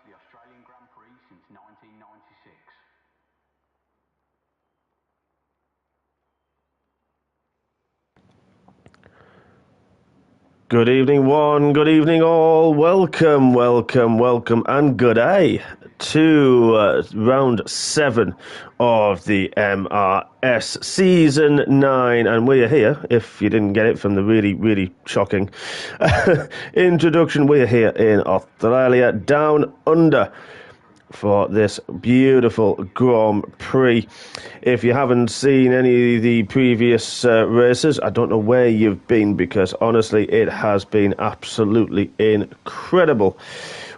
the Australian Grand Prix since 1996. Good evening, one. Good evening, all. Welcome, and good day to round 7 of the MRS Season 9. And we are here, if you didn't get it from the really shocking introduction, we are here in Australia, down under, for this beautiful Grand Prix. If you haven't seen any of the previous races, I don't know where you've been, because honestly it has been absolutely incredible.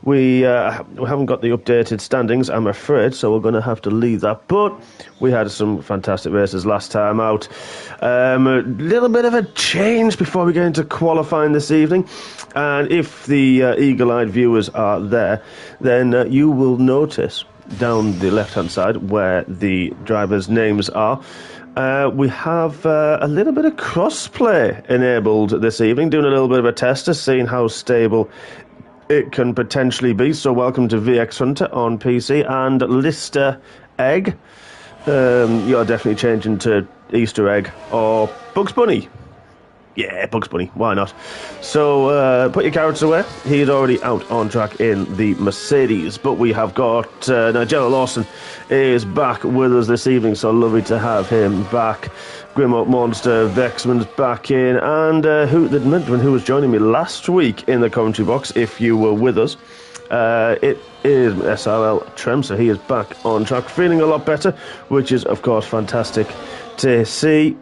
We haven't got the updated standings, I'm afraid, so we're going to have to leave that. But we had some fantastic races last time out. A little bit of a change before we get into qualifying this evening. And if the eagle-eyed viewers are there, then you will notice down the left-hand side where the drivers' names are, we have a little bit of cross-play enabled this evening, doing a little bit of a tester, seeing how stable it can potentially be. So welcome to VX Hunter on PC and Lister Egg. You're definitely changing to Easter Egg or Bugs Bunny. Yeah, Bugs Bunny, why not? So, put your carrots away. He's already out on track in the Mercedes. But we have got Nigella Lawson is back with us this evening, so lovely to have him back. Grimmo Monster, Vexman's back in, and who was joining me last week in the commentary box, if you were with us. It is SRL Trem, so he is back on track, feeling a lot better, which is, of course, fantastic to see.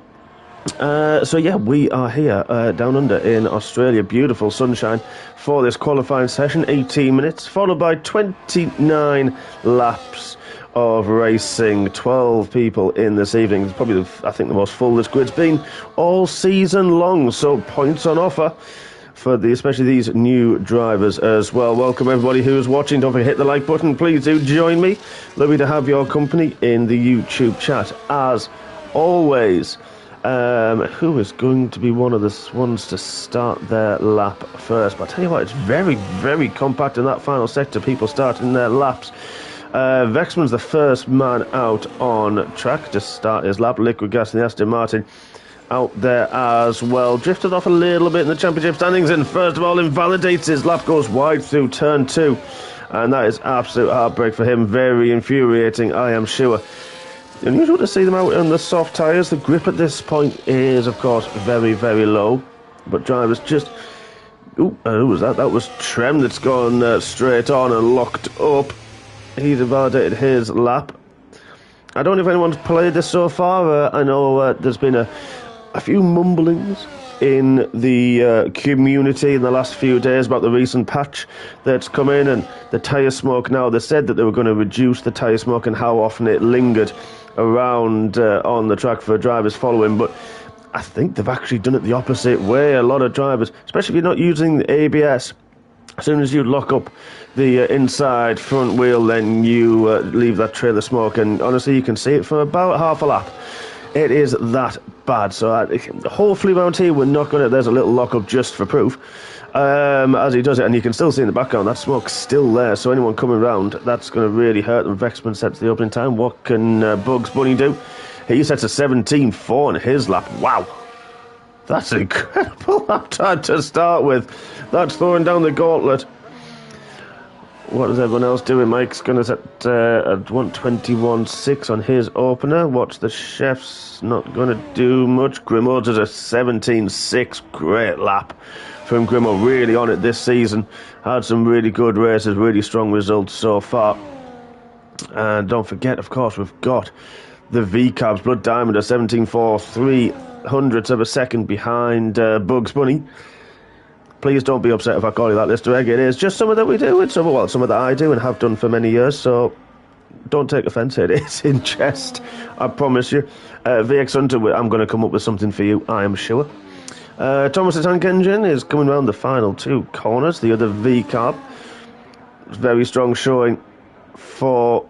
So yeah, we are here down under in Australia. Beautiful sunshine for this qualifying session. 18 minutes, followed by 29 laps of racing. 12 people in this evening. It's probably, I think, the most full this grid's been all season long. So points on offer for especially these new drivers as well. Welcome everybody who is watching. Don't forget to hit the like button. Please do join me. Lovely to have your company in the YouTube chat as always. Who is going to be one of the ones to start their lap first? But I tell you what, it's very compact in that final sector. People starting their laps. Vexman's the first man out on track to start his lap. Liquid Gas and the Aston Martin out there as well. Drifted off a little bit in the championship standings, and first of all invalidates his lap, goes wide through turn 2, and that is absolute heartbreak for him. Very infuriating, I am sure. Unusual to see them out on the soft tyres. The grip at this point is, of course, very low. But drivers just... who was that? That was Trem that's gone straight on and locked up. He's invalidated his lap. I don't know if anyone's played this so far. I know there's been a few mumblings in the community in the last few days about the recent patch that's come in and the tyre smoke. Now, they said that they were going to reduce the tyre smoke and how often it lingered around on the track for drivers following, but I think they've actually done it the opposite way. A lot of drivers, especially if you're not using the ABS, as soon as you lock up the inside front wheel, then you leave that trail of smoke, and honestly you can see it for about half a lap. It is that bad. So hopefully around here we're not going to... There's a little lock-up just for proof as he does it, and you can still see in the background that smoke's still there, so anyone coming round, that's going to really hurt them. Vexman sets the opening time. What can Bugs Bunny do? He sets a 17.4 in his lap. Wow, that's an incredible lap time to start with. That's throwing down the gauntlet. What is everyone else doing? Mike's going to set a 121.6 on his opener. Watch the chef's not going to do much. Grimmo does a 17.6. Great lap from Grimmo. Really on it this season. Had some really good races, really strong results so far. And don't forget, of course, we've got the V-Cabs. Blood Diamond a 17.4, 300ths of a second behind Bugs Bunny. Please don't be upset if I call you that, Lister Egg. It is just something that we do. It's something that I do and have done for many years, so don't take offence. It is in jest, I promise you. VX Hunter, I'm going to come up with something for you, I am sure. Thomas the Tank Engine is coming round the final 2 corners. The other V-Carb. Very strong showing for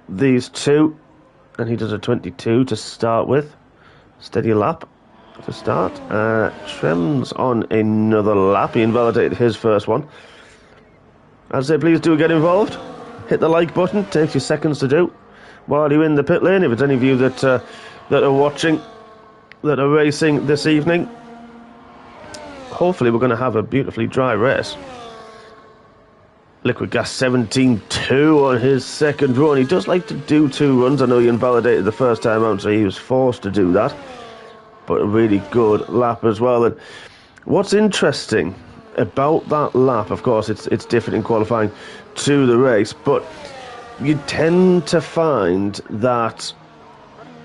these two. And he does a 22 to start with. Steady lap to start. Trem's on another lap. He invalidated his first one. I'd say please do get involved. hit the like button. It takes you seconds to do while you're in the pit lane. If it's any of you that are watching, that are racing this evening, hopefully we're going to have a beautifully dry race. Liquid Gas 17-2 on his second run. He does like to do 2 runs. I know he invalidated the first time out, so he was forced to do that. But a really good lap as well. And what's interesting about that lap, of course, it's different in qualifying to the race, but you tend to find that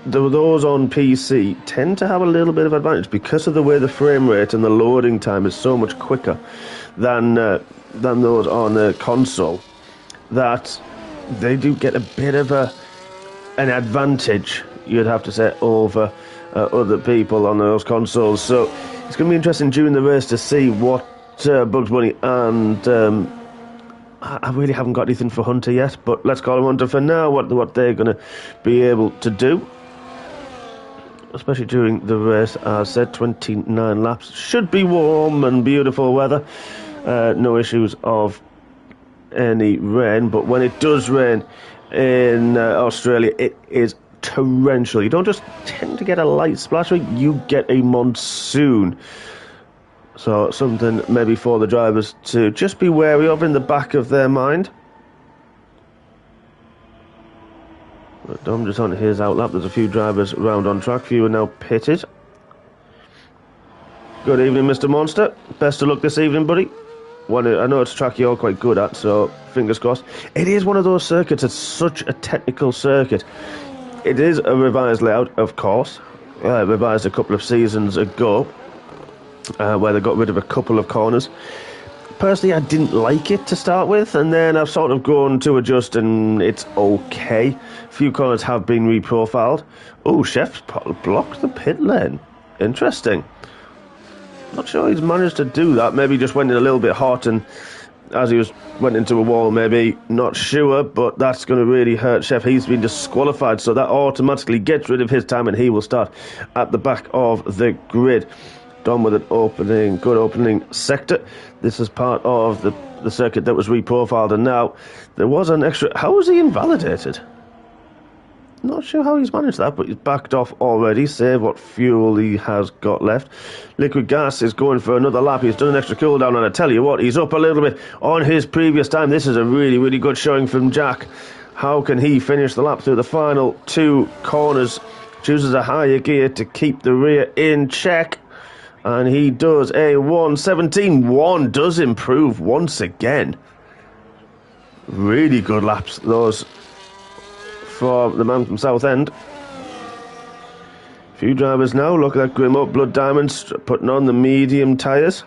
those on PC tend to have a little bit of advantage because of the way the frame rate and the loading time is so much quicker than those on the console, that they do get a bit of an advantage, you'd have to say, over other people on those consoles. So it's going to be interesting during the race to see what Bugs Bunny and I really haven't got anything for Hunter yet, but let's call him Hunter for now, what they're going to be able to do, especially during the race. As I said, 29 laps. Should be warm and beautiful weather. No issues of any rain, but when it does rain in Australia, it is torrential. You don't just tend to get a light splash, you get a monsoon. So something maybe for the drivers to just be wary of in the back of their mind. But Dom just on his outlap. There's a few drivers round on track. Few are now pitted. Good evening, Mr. Monster. Best of luck this evening, buddy. I know it's a track you're quite good at, so fingers crossed. It is one of those circuits. It's such a technical circuit. It is a revised layout, of course. Revised a couple of seasons ago, where they got rid of a couple of corners. Personally, I didn't like it to start with, and then I've sort of grown to adjust, and it's okay. A few corners have been reprofiled. Oh, Chef's blocked the pit lane. Interesting. Not sure he's managed to do that. Maybe just went in a little bit hot, and as he went into a wall, maybe. Not sure, but that's going to really hurt Chef. He's been disqualified, so that automatically gets rid of his time, and he will start at the back of the grid. Done with an good opening sector. This is part of the circuit that was reprofiled, and now there was an extra. How was he invalidated? Not sure how he's managed that, but he's backed off already. Save what fuel he has got left. Liquid Gas is going for another lap. He's done an extra cooldown, and I tell you what, he's up a little bit on his previous time. This is a really, really good showing from Jack. How can he finish the lap through the final 2 corners? Chooses a higher gear to keep the rear in check. And he does a 1:17. 1 does improve once again. Really good laps, those, for the man from Southend. Few drivers now. Look at that Grim Up Blood Diamonds putting on the medium tyres.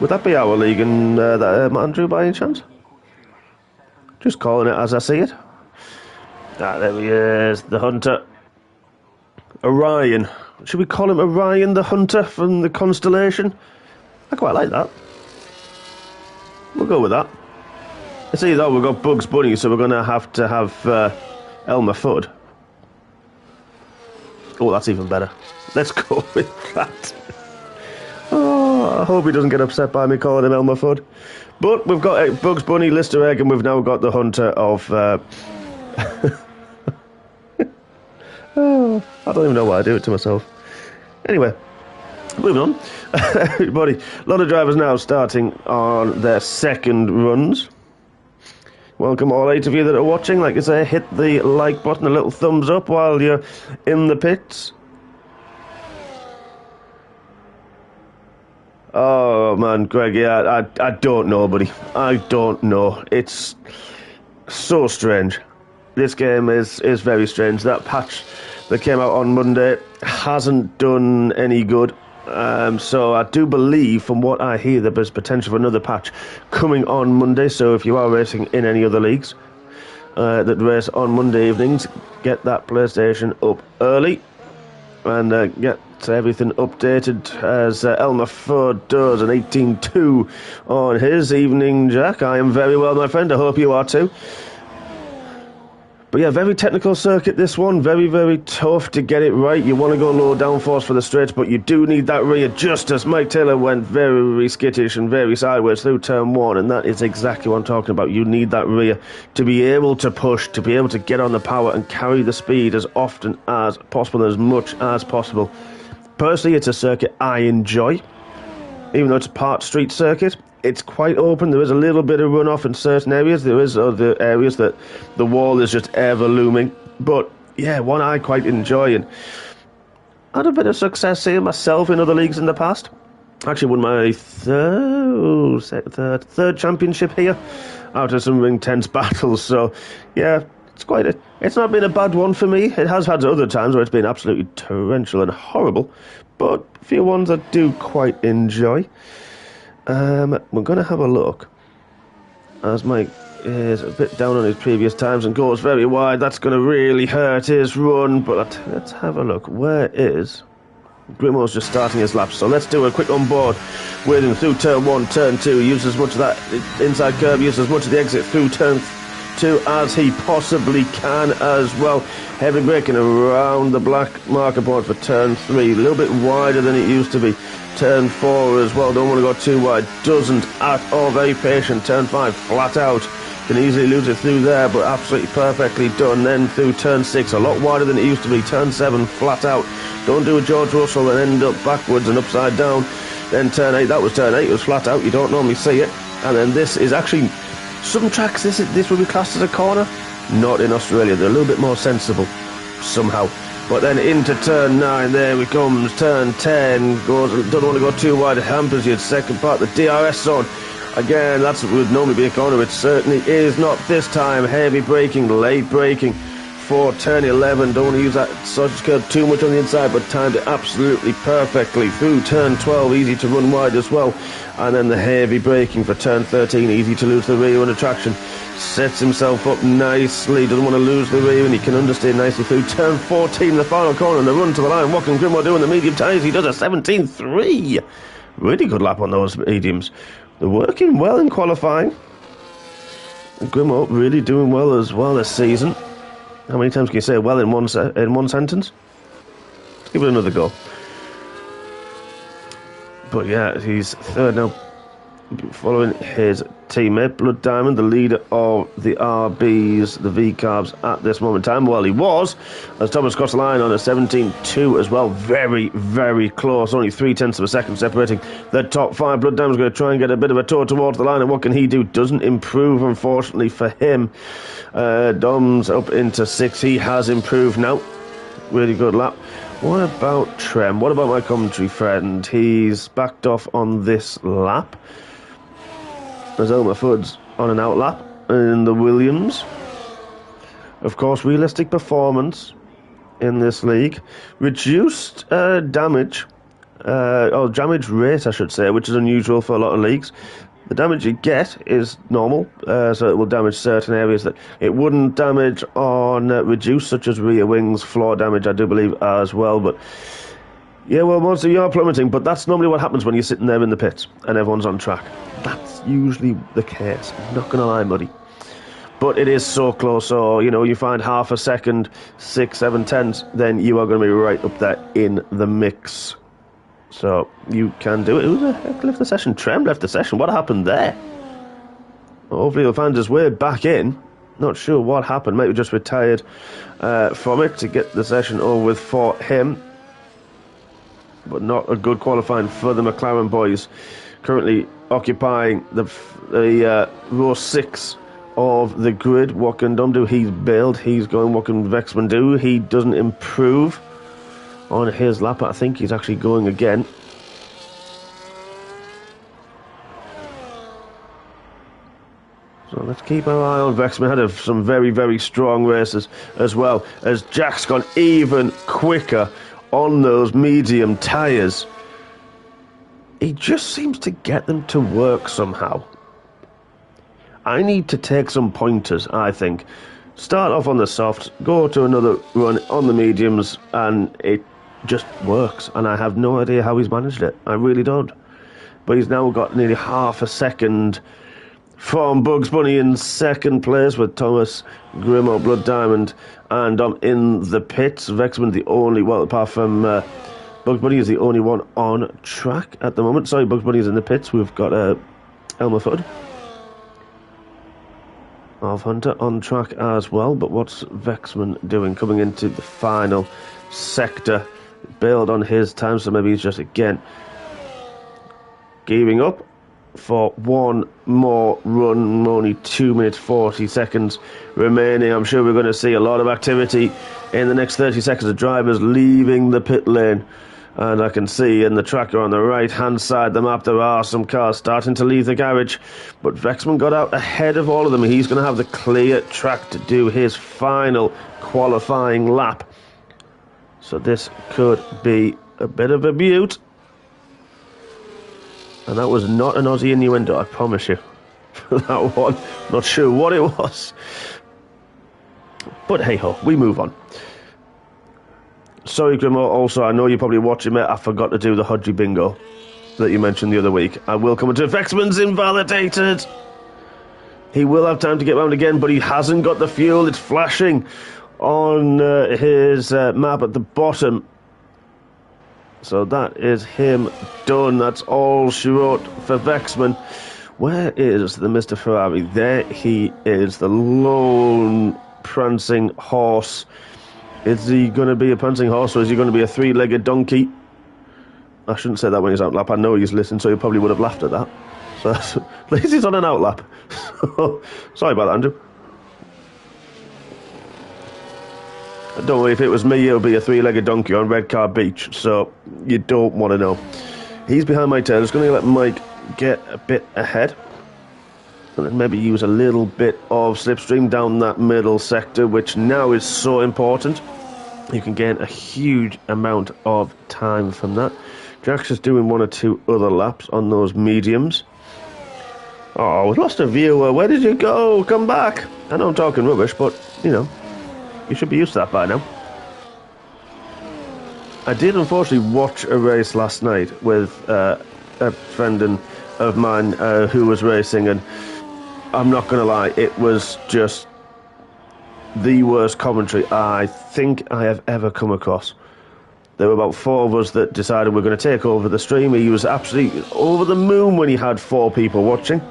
Would that be our league and Andrew by any chance? Just calling it as I see it. There he is, the Hunter. Orion. Should we call him Orion the Hunter from the constellation? I quite like that. We'll go with that. It's either we've got Bugs Bunny, so we're going to have Elmer Fudd. Oh, that's even better. Let's go with that. Oh, I hope he doesn't get upset by me calling him Elmer Fudd. But we've got Bugs Bunny, Lister Egg, and we've now got the Hunter of... Oh, I don't even know why I do it to myself. Anyway, moving on. Everybody, a lot of drivers now starting on their second runs. Welcome all 8 of you that are watching. Like I say, hit the like button, a little thumbs up while you're in the pits. Oh man, Greg, yeah, I don't know, buddy. I don't know. It's so strange. This game is very strange. That patch that came out on Monday hasn't done any good. So I do believe, from what I hear, that there's potential for another patch coming on Monday. So if you are racing in any other leagues that race on Monday evenings, get that PlayStation up early and get everything updated as Elmer Fudd does an 18-2 on his evening, Jack. I am very well, my friend. I hope you are too. But yeah, very technical circuit, this one. Very, very tough to get it right. You want to go low downforce for the straights, but you do need that rear, just as Mike Taylor went very skittish and very sideways through turn 1, and that is exactly what I'm talking about. You need that rear to be able to push, to be able to get on the power and carry the speed as often as possible, as much as possible. Personally, it's a circuit I enjoy. Even though it's a part street circuit, it's quite open. There is a little bit of runoff in certain areas. There is other areas that the wall is just ever looming. But yeah, one I quite enjoy, and had a bit of success seeing myself in other leagues in the past. Actually won my third championship here out of some ring tense battles. So yeah, it's not been a bad one for me. It has had other times where it's been absolutely torrential and horrible, but a few ones I do quite enjoy. We're going to have a look, as Mike is a bit down on his previous times and goes very wide. That's going to really hurt his run, but let's have a look. Where is... Grimo's just starting his laps, so let's do a quick on board with him through turn 1, turn 2. Use as much of that inside curve, use as much of the exit through turn 2 as he possibly can as well. Heavy braking around the black marker board for turn 3, a little bit wider than it used to be. Turn 4 as well, don't want to go too wide, doesn't at all, very patient. Turn 5, flat out, can easily lose it through there, but absolutely perfectly done. Then through turn 6, a lot wider than it used to be. Turn 7, flat out, don't do a George Russell and end up backwards and upside down. Then turn 8, that was turn 8, it was flat out, you don't normally see it. And then this is actually, some tracks this would be classed as a corner. Not in Australia, they're a little bit more sensible somehow. But then into turn 9, there we comes. Turn 10, don't want to go too wide, it hampers you. Second part, the DRS zone. Again, that's what would normally be a corner, it certainly is not this time. Heavy braking, late braking for turn 11. Don't want to use that sausage curve too much on the inside, but timed it absolutely perfectly. Through turn 12, easy to run wide as well. And then the heavy braking for turn 13, easy to lose the rear under traction. Sets himself up nicely, doesn't want to lose the rear, and he can understeer nicely through turn 14, the final corner, and the run to the line. What can Grimo do in the medium tyres? He does a 17.3. Really good lap on those mediums. They're working well in qualifying. Grimo really doing well as well this season. How many times can you say well in one sentence? Let's give it another go. But yeah, he's third now, following his teammate Blood Diamond, the leader of the RBs, the V-Carbs at this moment in time. Well, he was, as Thomas crossed the line on a 17.2 as well. Very close, only 0.3 of a second separating the top 5. Blood Diamond's going to try and get a bit of a tour towards the line, and what can he do? Doesn't improve, unfortunately for him. Dom's up into 6. He has improved now. Really good lap. What about Trem? What about my commentary friend? He's backed off on this lap. As Elmer Fudd's on an out lap in the Williams. Of course, realistic performance in this league. Reduced damage, or damage rate, I should say, which is unusual for a lot of leagues. The damage you get is normal, so it will damage certain areas that it wouldn't damage on reduced, such as rear wings, floor damage, I do believe, as well. But yeah, well, Monster, you are plummeting, but that's normally what happens when you're sitting there in the pits and everyone's on track. That's usually the case. I'm not going to lie, buddy. But it is so close, so, you know, you find half a second, 6, 7 tenths, then you are going to be right up there in the mix. So, you can do it. Who the heck left the session? Trem left the session. What happened there? Well, hopefully he'll find his way back in. Not sure what happened. Maybe just retired from it to get the session over with for him. But not a good qualifying for the McLaren boys. Currently occupying the row 6 of the grid. What can Dom do? He's bailed. He's going. What can Vexman do? He doesn't improve on his lap. I think he's actually going again. So let's keep our eye on Vexman. Had some very strong races as well, as Jack's gone even quicker on those medium tyres. He just seems to get them to work somehow. I need to take some pointers, I think. Start off on the softs, go to another run on the mediums, and it just works. And I have no idea how he's managed it. I really don't. But he's now got nearly half a second from Bugs Bunny in second place with Thomas, Grimo, Blood Diamond, and in the pits. Vexman the only, well, apart from Bugs Bunny, is the only one on track at the moment. Sorry, Bugs Bunny is in the pits. We've got Elmer Fudd of Hunter on track as well. But what's Vexman doing coming into the final sector? Bailed on his time, so maybe he's just again gearing up for one more run. Only 2 minutes 40 seconds remaining. I'm sure we're going to see a lot of activity in the next 30 seconds of drivers leaving the pit lane. And I can see in the tracker on the right hand side of the map there are some cars starting to leave the garage, but Vexman got out ahead of all of them. He's going to have the clear track to do his final qualifying lap, so this could be a bit of a beaut. And that was not an Aussie innuendo, I promise you. That one, not sure what it was. But hey ho, we move on. Sorry, Grimo, also, I know you're probably watching me. I forgot to do the Hodgie bingo that you mentioned the other week. I will come into Vexman's invalidated. He will have time to get round again, but he hasn't got the fuel. It's flashing on his map at the bottom. So that is him done. That's all she wrote for Vexman. Where is the Mr. Ferrari? There he is, the lone prancing horse. Is he going to be a prancing horse, or is he going to be a three-legged donkey? I shouldn't say that when he's out lap. I know he's listening, so he probably would have laughed at that. So at least he's on an out lap. Sorry about that, Andrew. Don't worry, if it was me, it would be a three-legged donkey on Red Car Beach, so you don't want to know. He's behind my tail. Just going to let Mike get a bit ahead, and then maybe use a little bit of slipstream down that middle sector, which now is so important. You can gain a huge amount of time from that. Jack's is doing one or two other laps on those mediums. Oh, we lost a viewer. Where did you go? Come back. I know I'm talking rubbish, but, you know, you should be used to that by now. I did unfortunately watch a race last night with a friend of mine who was racing, and I'm not going to lie, it was just the worst commentary I think I have ever come across. There were about four of us that decided we're going to take over the stream. He was absolutely over the moon when he had 4 people watching.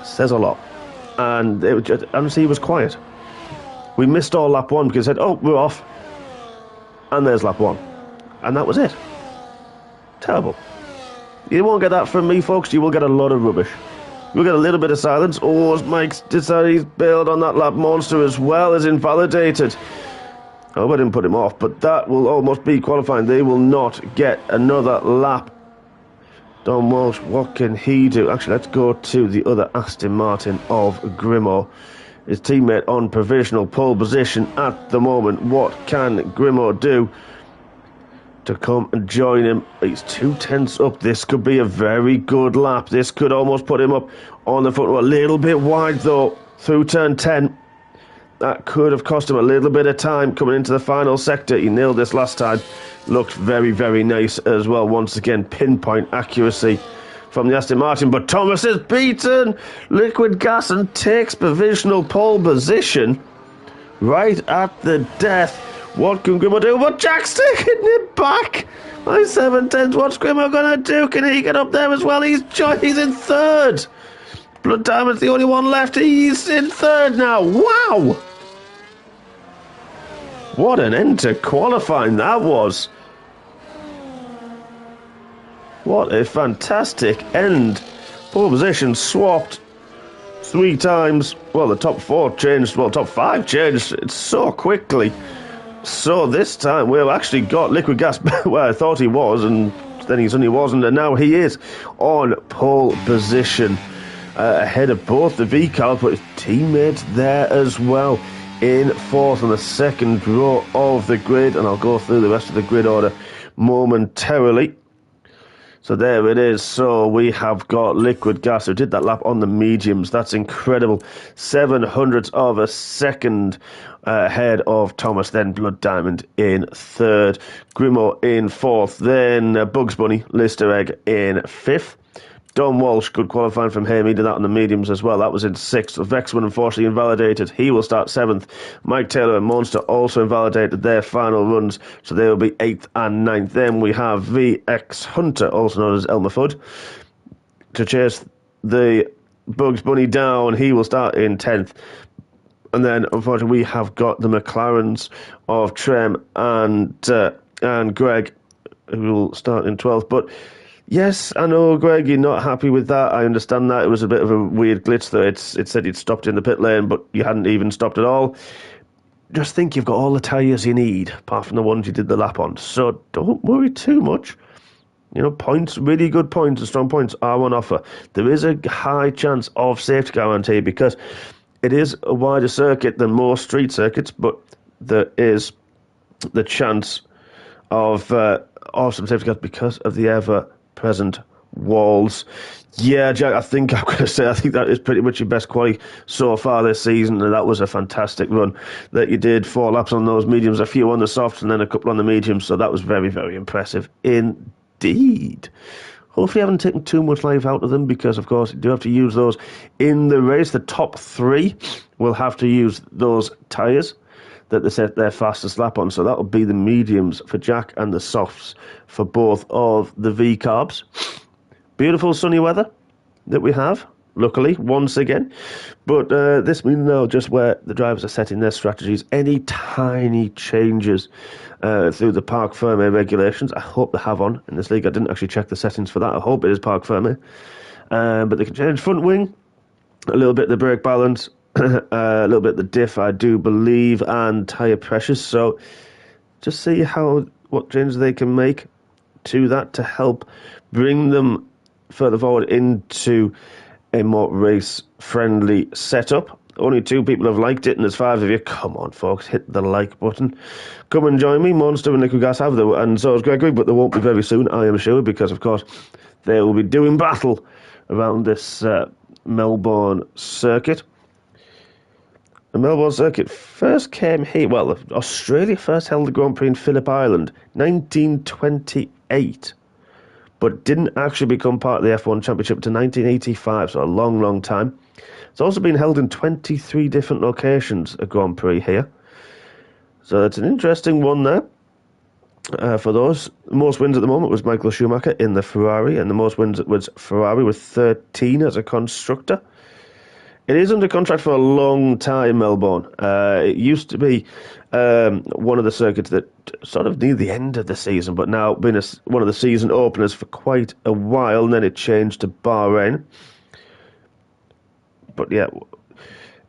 Says a lot. And it was just, honestly, he was quiet. We missed all lap 1 because he said, oh, we're off. And there's lap 1. And that was it. Terrible. You won't get that from me, folks. You will get a lot of rubbish. You'll get a little bit of silence. Oh, Mike's decided he's bailed on that lap. Monster as well is invalidated. I hope I didn't put him off, but that will almost be qualifying. They will not get another lap. Don Walsh, what can he do? Actually, let's go to the other Aston Martin of Grimo. His teammate on provisional pole position at the moment. What can Grimo do to come and join him? He's 2/10 up. This could be a very good lap. This could almost put him up on the front row. A little bit wide, though, through turn 10. That could have cost him a little bit of time coming into the final sector. He nailed this last time. Looked very, very nice as well. Once again, pinpoint accuracy from the Aston Martin. But Thomas is beaten. Liquid Gas and takes provisional pole position right at the death. What can Grimo do? But Jack's taking it back by 7/10. What's Grimo going to do? Can he get up there as well? He's in third. Blood Diamond's the only one left. He's in third now. Wow! What an end to qualifying that was. What a fantastic end. Pole position swapped 3 times. Well, the top 4 changed. Well, top 5 changed so quickly. So this time we've actually got Liquid Gas where I thought he was, and then he suddenly wasn't, and now he is on pole position. Ahead of both the V-Cars, but his teammates there as well in 4th on the second row of the grid, and I'll go through the rest of the grid order momentarily. So there it is. So we have got Liquid Gas who did that lap on the mediums. That's incredible. 700ths of a second ahead of Thomas, then Blood Diamond in 3rd, Grimo in 4th, then Bugs Bunny, Lister Egg in 5th. Dom Walsh, good qualifying from him. He did that on the mediums as well. That was in 6th. Vexman, unfortunately, invalidated. He will start 7th. Mike Taylor and Monster also invalidated their final runs, so they will be 8th and 9th. Then we have VX Hunter, also known as Elmer Fudd, to chase the Bugs Bunny down. He will start in 10th. And then, unfortunately, we have got the McLarens of Trem and Greg, who will start in 12th. But yes, I know, Greg, you're not happy with that. I understand that. It was a bit of a weird glitch, though. It said you'd stopped in the pit lane, but you hadn't even stopped at all. Just think you've got all the tyres you need, apart from the ones you did the lap on. So don't worry too much. You know, points, really good points and strong points are on offer. There is a high chance of safety guarantee because it is a wider circuit than most street circuits, but there is the chance of some safety guards because of the ever-present walls. Yeah, Jack, I think I'm going to say I think that is pretty much your best quality so far this season, and that was a fantastic run that you did. 4 laps on those mediums, a few on the softs, and then a couple on the mediums, so that was very, very impressive indeed. Hopefully, I haven't taken too much life out of them because, of course, you do have to use those in the race. The top 3 will have to use those tyres that they set their fastest lap on. So that will be the mediums for Jack and the softs for both of the V-carbs. Beautiful sunny weather that we have, luckily, once again. But this means now just where the drivers are setting their strategies. Any tiny changes through the Parc Fermé regulations, I hope they have on in this league. I didn't actually check the settings for that. I hope it is Parc Fermé. But they can change front wing, a little bit the brake balance, a little bit the diff, I do believe, and tyre pressures. So just see what changes they can make to that to help bring them further forward into a more race-friendly setup. Only 2 people have liked it, and there's 5 of you. Come on, folks, hit the like button. Come and join me. Monster and Nicky Gas have them, and so is Gregory, but they won't be very soon, I am sure, because, of course, they will be doing battle around this Melbourne circuit. The Melbourne circuit first came here, well, Australia first held the Grand Prix in Phillip Island, 1928. But didn't actually become part of the F1 Championship until 1985, so a long, long time. It's also been held in 23 different locations, a Grand Prix here. So it's an interesting one there. For those, the most wins at the moment was Michael Schumacher in the Ferrari, and the most wins was Ferrari with 13 as a constructor. It is under contract for a long time, Melbourne. It used to be one of the circuits that sort of near the end of the season, but now been one of the season openers for quite a while, and then it changed to Bahrain. But yeah,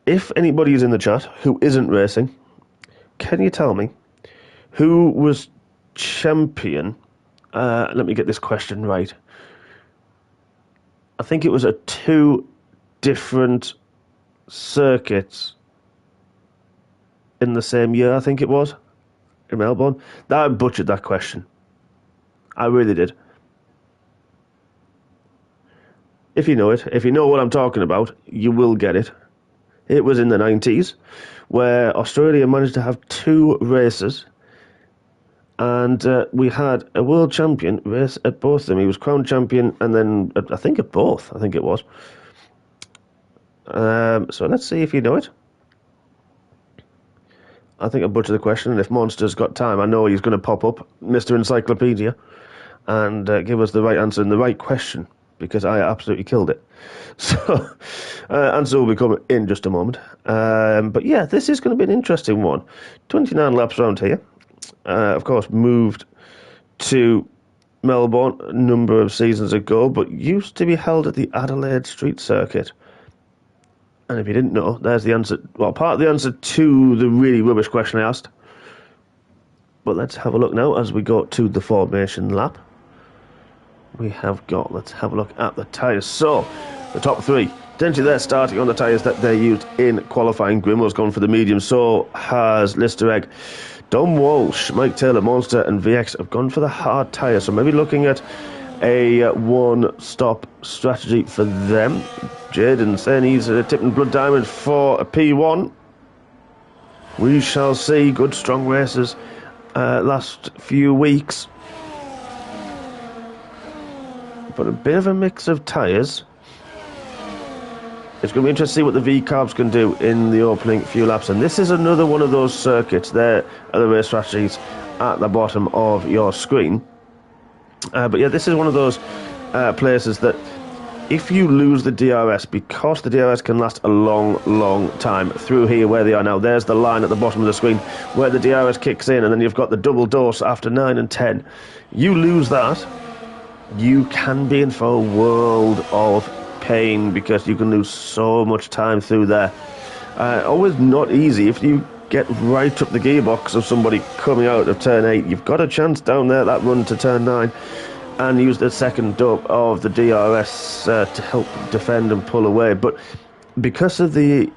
if anybody is in the chat who isn't racing, can you tell me who was champion? Let me get this question right. I think it was 2 different circuits in the same year, I think it was, in Melbourne. I butchered that question. I really did. If you know it, if you know what I'm talking about, you will get it. It was in the 90s, where Australia managed to have 2 races, and we had a world champion race at both of them. He was crowned champion, and then, I think at both, I think it was. So let's see if you know it. I think I butchered the question, and if Monster's got time, I know he's going to pop up, Mr. Encyclopedia, and give us the right answer and the right question, because I absolutely killed it. So, answer will be coming in just a moment. But yeah, this is going to be an interesting one. 29 laps around here. Of course, moved to Melbourne a number of seasons ago, but used to be held at the Adelaide Street Circuit. And if you didn't know, there's the answer. Well, part of the answer to the really rubbish question I asked. But let's have a look now as we go to the formation lap. Let's have a look at the tyres. So, the top 3. Potentially they're starting on the tyres that they used in qualifying. Grimo's gone for the medium, so has Lister Egg. Dom Walsh, Mike Taylor, Monster and VX have gone for the hard tyres. So maybe looking at a one-stop strategy for them. Jaden saying he's tipping Blood Diamond for a P1. We shall see. Good strong races last few weeks. but a bit of a mix of tyres. It's going to be interesting to see what the V-Carbs can do in the opening few laps. And this is another one of those circuits. There are the race strategies at the bottom of your screen. But yeah, this is one of those places that if you lose the DRS, because the DRS can last a long time through here where they are now, there's the line at the bottom of the screen where the DRS kicks in, and then you've got the double dose after 9 and 10. You lose that, you can be in for a world of pain because you can lose so much time through there. Always not easy. If you get right up the gearbox of somebody coming out of turn 8, you've got a chance down there, that run to turn 9, and use the second dope of the DRS to help defend and pull away. But because of the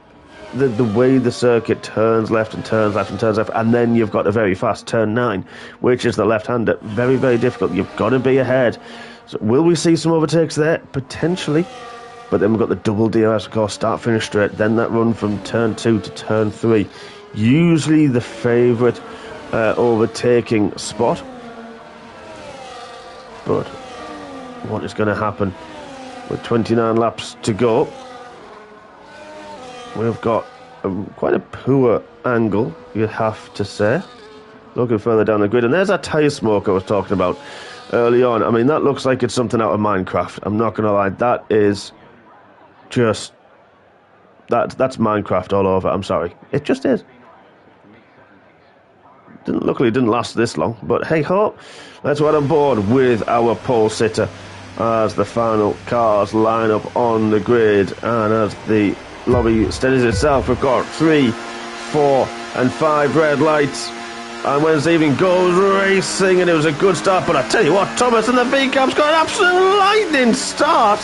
way the circuit turns left and turns left and turns left, and then you've got a very fast turn 9, which is the left-hander, very difficult. You've got to be ahead. So will we see some overtakes there? Potentially. But then we've got the double DRS, of course, start, finish straight, then that run from turn 2 to turn 3. Usually the favourite overtaking spot. But what is going to happen with 29 laps to go? We've got quite a poor angle, you'd have to say. Looking further down the grid, and there's that tyre smoke I was talking about early on. I mean, that looks like it's something out of Minecraft. I'm not going to lie, that is just... That's Minecraft all over, I'm sorry. It just is. Luckily, it didn't last this long, but hey-ho, let's get on board with our pole sitter as the final cars line up on the grid, and as the lobby steadies itself, we've got 3, 4 and 5 red lights, and Wednesday evening goes racing, and it was a good start, but I tell you what, Thomas and the V-Cab's got an absolute lightning start,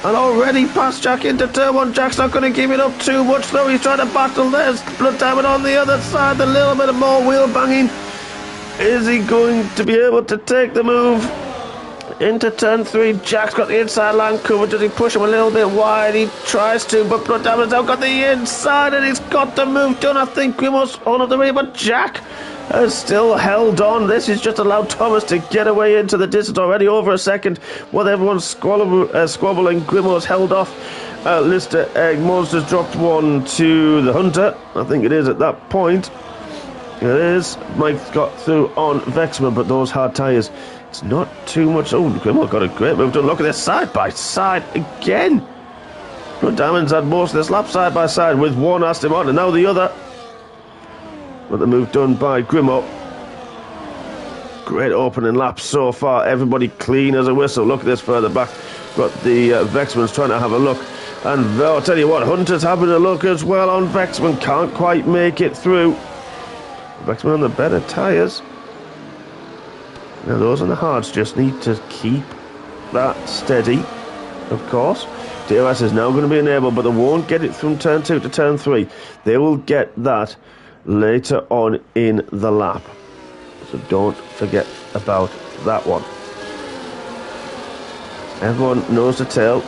and already past Jack into turn 1. Jack's not going to give it up too much though. He's trying to battle. There's Blood Diamond on the other side. A little bit more wheel banging. Is he going to be able to take the move into turn 3? Jack's got the inside line covered. Does he push him a little bit wide? He tries to, but Blood Diamond's now got the inside, and he's got the move done. I think Grimmo's on up the way, but Jack has still held on. This has just allowed Thomas to get away into the distance already over a second. While everyone's squabbling, Grimmo's held off. Lister Egg Monsters dropped one to the Hunter. I think it is at that point. It is. Mike got through on Vexman, but those hard tyres, it's not too much. Oh, Grimmo got a great move done. Look at this side by side again. Blood Diamond's had most of this lap side by side with one Aston Martin, and now the other. But the move done by Grimmo. Great opening lap so far. Everybody clean as a whistle. Look at this further back. Got the Vexman's trying to have a look. And I'll tell you what, Hunter's having a look as well on Vexman. Can't quite make it through. Vexman on the better tyres. Now those on the hards just need to keep that steady, of course. DRS is now going to be enabled, but they won't get it from turn 2 to turn 3. They will get that later on in the lap, so don't forget about that one. Everyone knows the tail.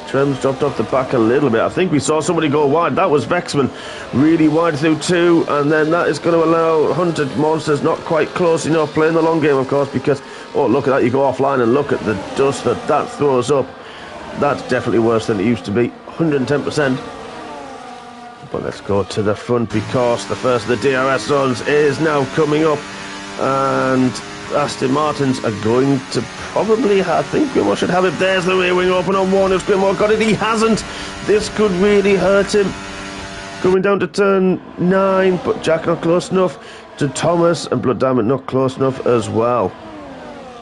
Trem's dropped off the back a little bit. I think we saw somebody go wide. That was Vexman, really wide through 2, and then that is going to allow Hunter Monsters not quite close enough, playing the long game of course, because oh look at that, you go offline and look at the dust that throws up. That's definitely worse than it used to be, 110%. But let's go to the front, because the first of the DRS zones is now coming up, and Aston Martins are going to probably, I think Grimmo should have it. There's the rear wing open on one. If Grimmo got it, he hasn't. This could really hurt him. Coming down to turn 9, but Jack not close enough to Thomas, and Blood Diamond not close enough as well.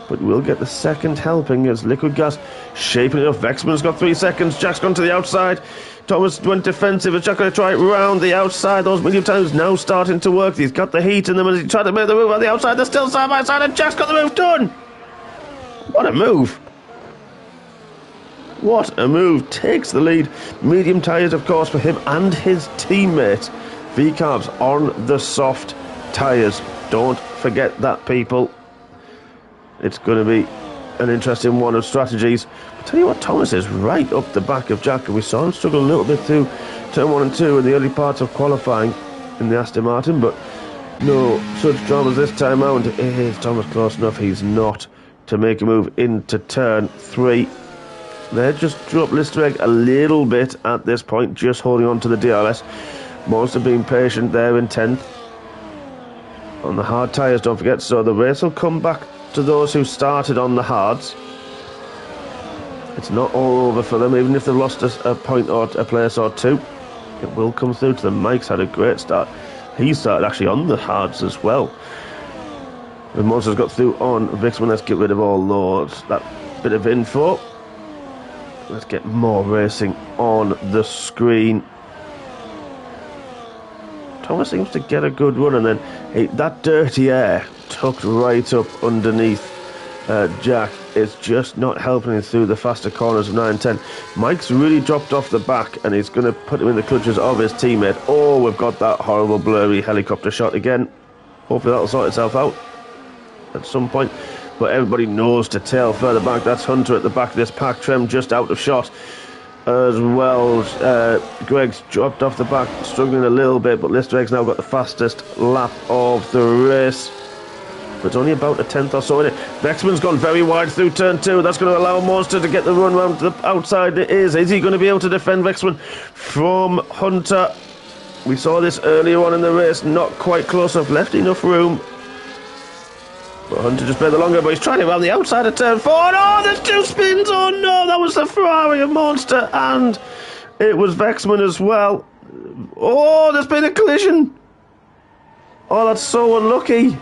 But we'll get the second helping as Liquid Gas shaping it up. Vexman's got 3 seconds. Jack's gone to the outside. Thomas went defensive. Is Jack going to try it round the outside? Those medium times now starting to work. He's got the heat in them as he tried to make the move on the outside. They're still side by side, and Jack's got the move done. What a move. What a move. Takes the lead. Medium tyres, of course, for him and his teammates. V-Carbs on the soft tyres. Don't forget that, people. It's going to be an interesting one of strategies. I'll tell you what, Thomas is right up the back of Jack, and we saw him struggle a little bit through turn 1 and 2 in the early parts of qualifying in the Aston Martin, but no such dramas this time out. Is Thomas close enough? He's not to make a move into turn 3. They just drop Listereg a little bit at this point, just holding on to the DRS. Monster being patient there in 10th. On the hard tyres, don't forget, so the race will come back to those who started on the hards. It's not all over for them, even if they've lost a point or a place or two. It will come through to them. Mike's had a great start. He started actually on the hards as well. The Monster's got through on Vixman. Let's get rid of all those. That bit of info. Let's get more racing on the screen. Thomas seems to get a good run, and then that dirty air tucked right up underneath Jack is just not helping him through the faster corners of 9 and 10. Mike's really dropped off the back, and he's going to put him in the clutches of his teammate. Oh, we've got that horrible blurry helicopter shot again. Hopefully that'll sort itself out at some point. But everybody knows to tail further back. That's Hunter at the back of this pack. Trem just out of shot as well. Greg's dropped off the back, struggling a little bit, but Listereg's now got the fastest lap of the race. But it's only about a 10th or so in it. Vexman's gone very wide through turn 2. That's going to allow Monster to get the run round to the outside. It is. Is he going to be able to defend Vexman from Hunter? We saw this earlier on in the race. Not quite close enough. Left enough room. But Hunter just played the longer, but he's trying it around the outside of turn 4. Oh, there's 2 spins. Oh no, that was the Ferrari of Monster, and it was Vexman as well. Oh, there's been a collision. Oh, that's so unlucky.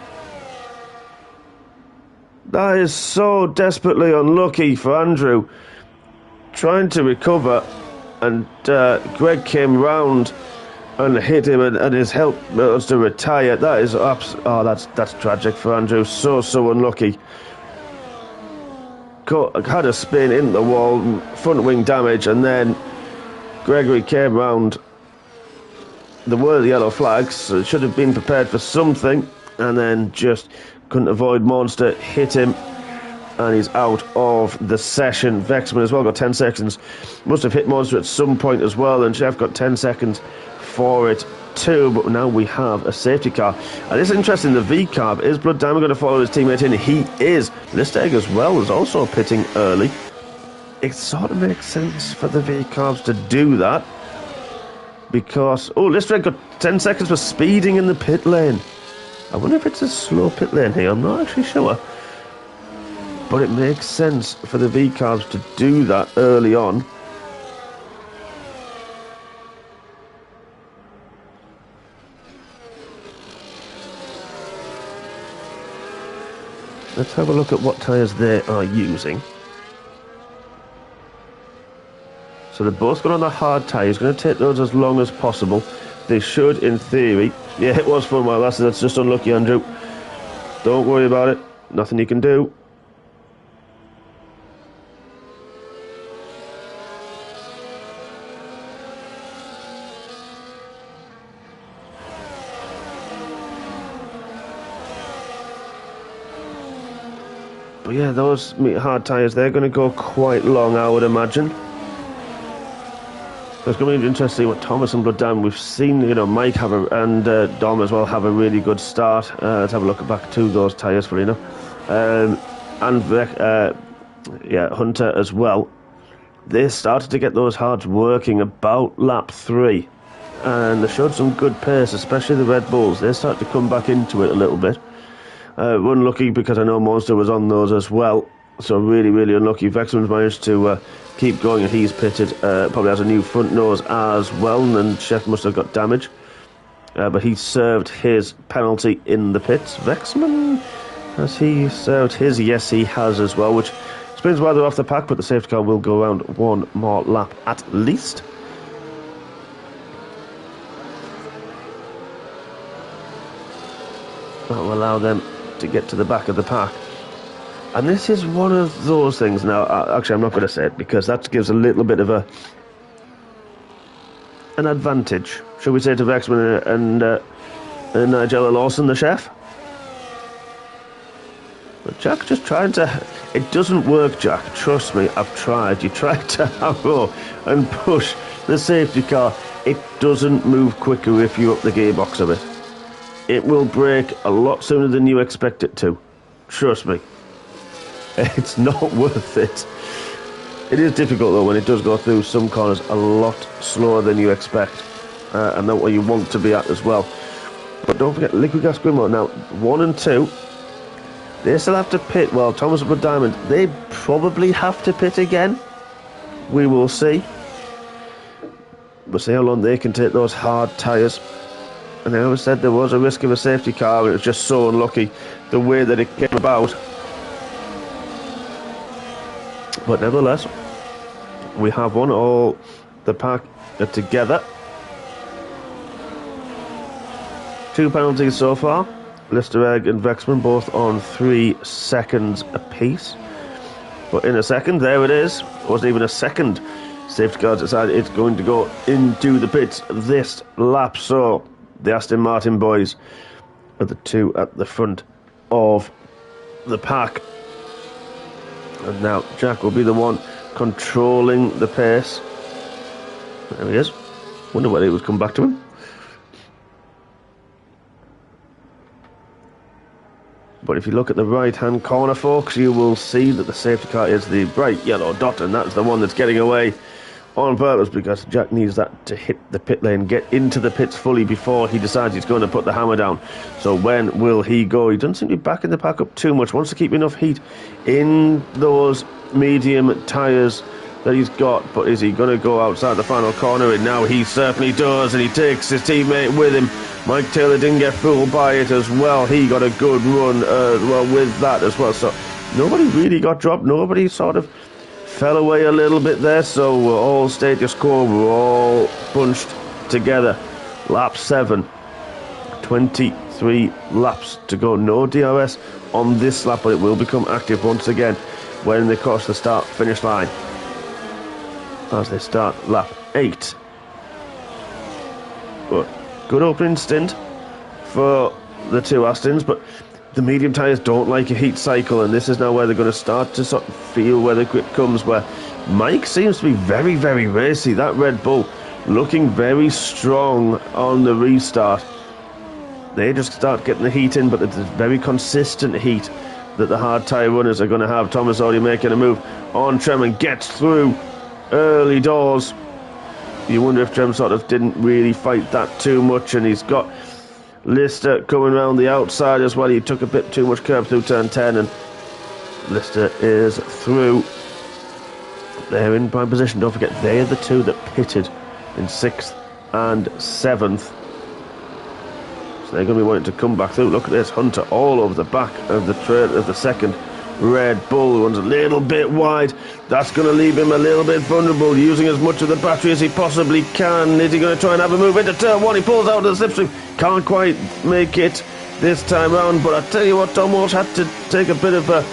That is so desperately unlucky for Andrew. Trying to recover, and Greg came round and hit him, and his help was to retire. That is that's tragic for Andrew. So unlucky. Had a spin in the wall, front wing damage, and then Gregory came round. There were the yellow flags, so it should have been prepared for something, and then just couldn't avoid Monster, hit him, and he's out of the session. Vexman as well got 10 seconds. Must have hit Monster at some point as well, and Chef got 10 seconds for it too. But now we have a safety car, and it's interesting. The V car, is Blood Diamond going to follow his teammate in? He is. Listeg as well is also pitting early. It sort of makes sense for the V carbs to do that, because Listeg got 10 seconds for speeding in the pit lane. I wonder if it's a slow pit lane here. I'm not actually sure. But it makes sense for the V-Carbs to do that early on. Let's have a look at what tyres they are using. So they're both going on the hard tyres. Going to take those as long as possible. They should, in theory. Yeah, it was fun while lasted. That's just unlucky, Andrew. Don't worry about it. Nothing you can do. But yeah, those hard tyres, they're going to go quite long, I would imagine. So it's going to be interesting what Thomas and Blood Diamond. We've seen, Mike and Dom as well have a really good start. Let's have a look back to those tyres for Hunter as well. They started to get those hards working about lap 3, and they showed some good pace, especially the Red Bulls. They started to come back into it a little bit. Unlucky because I know Monster was on those as well, so really unlucky. Vexman's managed to keep going, and he's pitted. Probably has a new front nose as well, and Chef must have got damage. But he served his penalty in the pits. Vexman, has he served his? Yes, he has as well, which explains why they're off the pack, but the safety car will go around one more lap at least. That will allow them to get to the back of the pack. And this is one of those things. Now, actually, I'm not going to say it, because that gives a little bit of an advantage, shall we say, to Vexman and Nigella Lawson, the chef. But Jack just trying to... It doesn't work, Jack. Trust me, I've tried. You try to harrow and push the safety car. It doesn't move quicker if you up the gearbox a bit. It will break a lot sooner than you expect it to. Trust me. It's not worth it. It is difficult though when it does go through some corners a lot slower than you expect, and not where you want to be at as well. But don't forget, Liquid Gas Grimlock now 1 and 2. They still have to pit. Well, Thomas and Blood Diamond, they probably have to pit again. We will see. We'll see how long they can take those hard tyres. And I always said there was a risk of a safety car, but it was just so unlucky the way that it came about. But nevertheless, we have won. All the pack are together. 2 penalties so far. Lister Egg and Vexman both on 3 seconds apiece. But in a second, there it is. It wasn't even a second. Safety car decided it's going to go into the pits this lap. So the Aston Martin boys are the 2 at the front of the pack. And now Jack will be the one controlling the pace. There he is. Wonder whether he would come back to him. But if you look at the right-hand corner, folks, you will see that the safety car is the bright yellow dot, and that's the one that's getting away on purpose, because Jack needs that to hit the pit lane, get into the pits fully before he decides he's going to put the hammer down. So when will he go? He doesn't seem to be backing the pack up too much. Wants to keep enough heat in those medium tyres that he's got. But is he going to go outside the final corner? And now he certainly does, and he takes his teammate with him. Mike Taylor didn't get fooled by it as well. He got a good run with that as well. So nobody really got dropped. Nobody sort of fell away a little bit there. So we're all status quo. We're all bunched together. Lap 7. 23 laps to go. No DRS on this lap, but it will become active once again when they cross the start-finish line, as they start lap 8. But good opening stint for the 2 Astons, but the medium tyres don't like a heat cycle, and this is now where they're going to start to sort of feel where the grip comes, where Mike seems to be very, very racy. That Red Bull looking very strong on the restart. They just start getting the heat in, but it's a very consistent heat that the hard tyre runners are going to have. Thomas already making a move on Trem and gets through early doors. You wonder if Trem sort of didn't really fight that too much, and he's got Lister coming around the outside as well. He took a bit too much curb through turn 10, and Lister is through. They're in prime position. Don't forget, they're the 2 that pitted in 6th and 7th. So they're going to be wanting to come back through. Look at this, Hunter all over the back of the trail of the second Red Bull. The one's a little bit wide. That's going to leave him a little bit vulnerable, using as much of the battery as he possibly can. Is he going to try and have a move into turn 1? He pulls out of the slipstream. Can't quite make it this time round. But I tell you what, Tom Walsh had to take a bit of a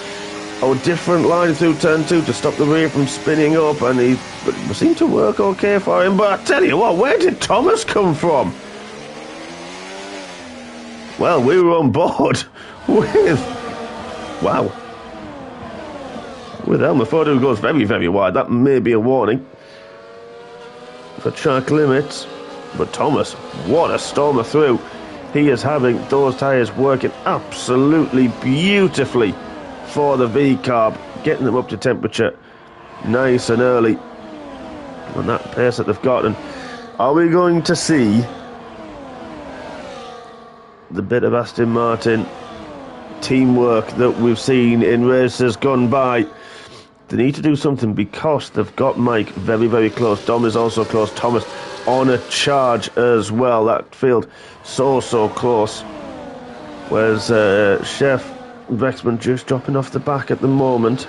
different line through turn 2 to stop the rear from spinning up, and he seemed to work okay for him. But I tell you what, where did Thomas come from? Well, we were on board with... Wow. With Elmer Ford, who goes very, very wide. That may be a warning for track limits. But Thomas, what a stormer through. He is having those tyres working absolutely beautifully for the V-carb, getting them up to temperature nice and early. And that pace that they've got. And are we going to see the bit of Aston Martin teamwork that we've seen in races gone by? They need to do something, because they've got Mike very, very close. Dom is also close. Thomas on a charge as well. That field so close. Whereas Chef Vexman just dropping off the back at the moment.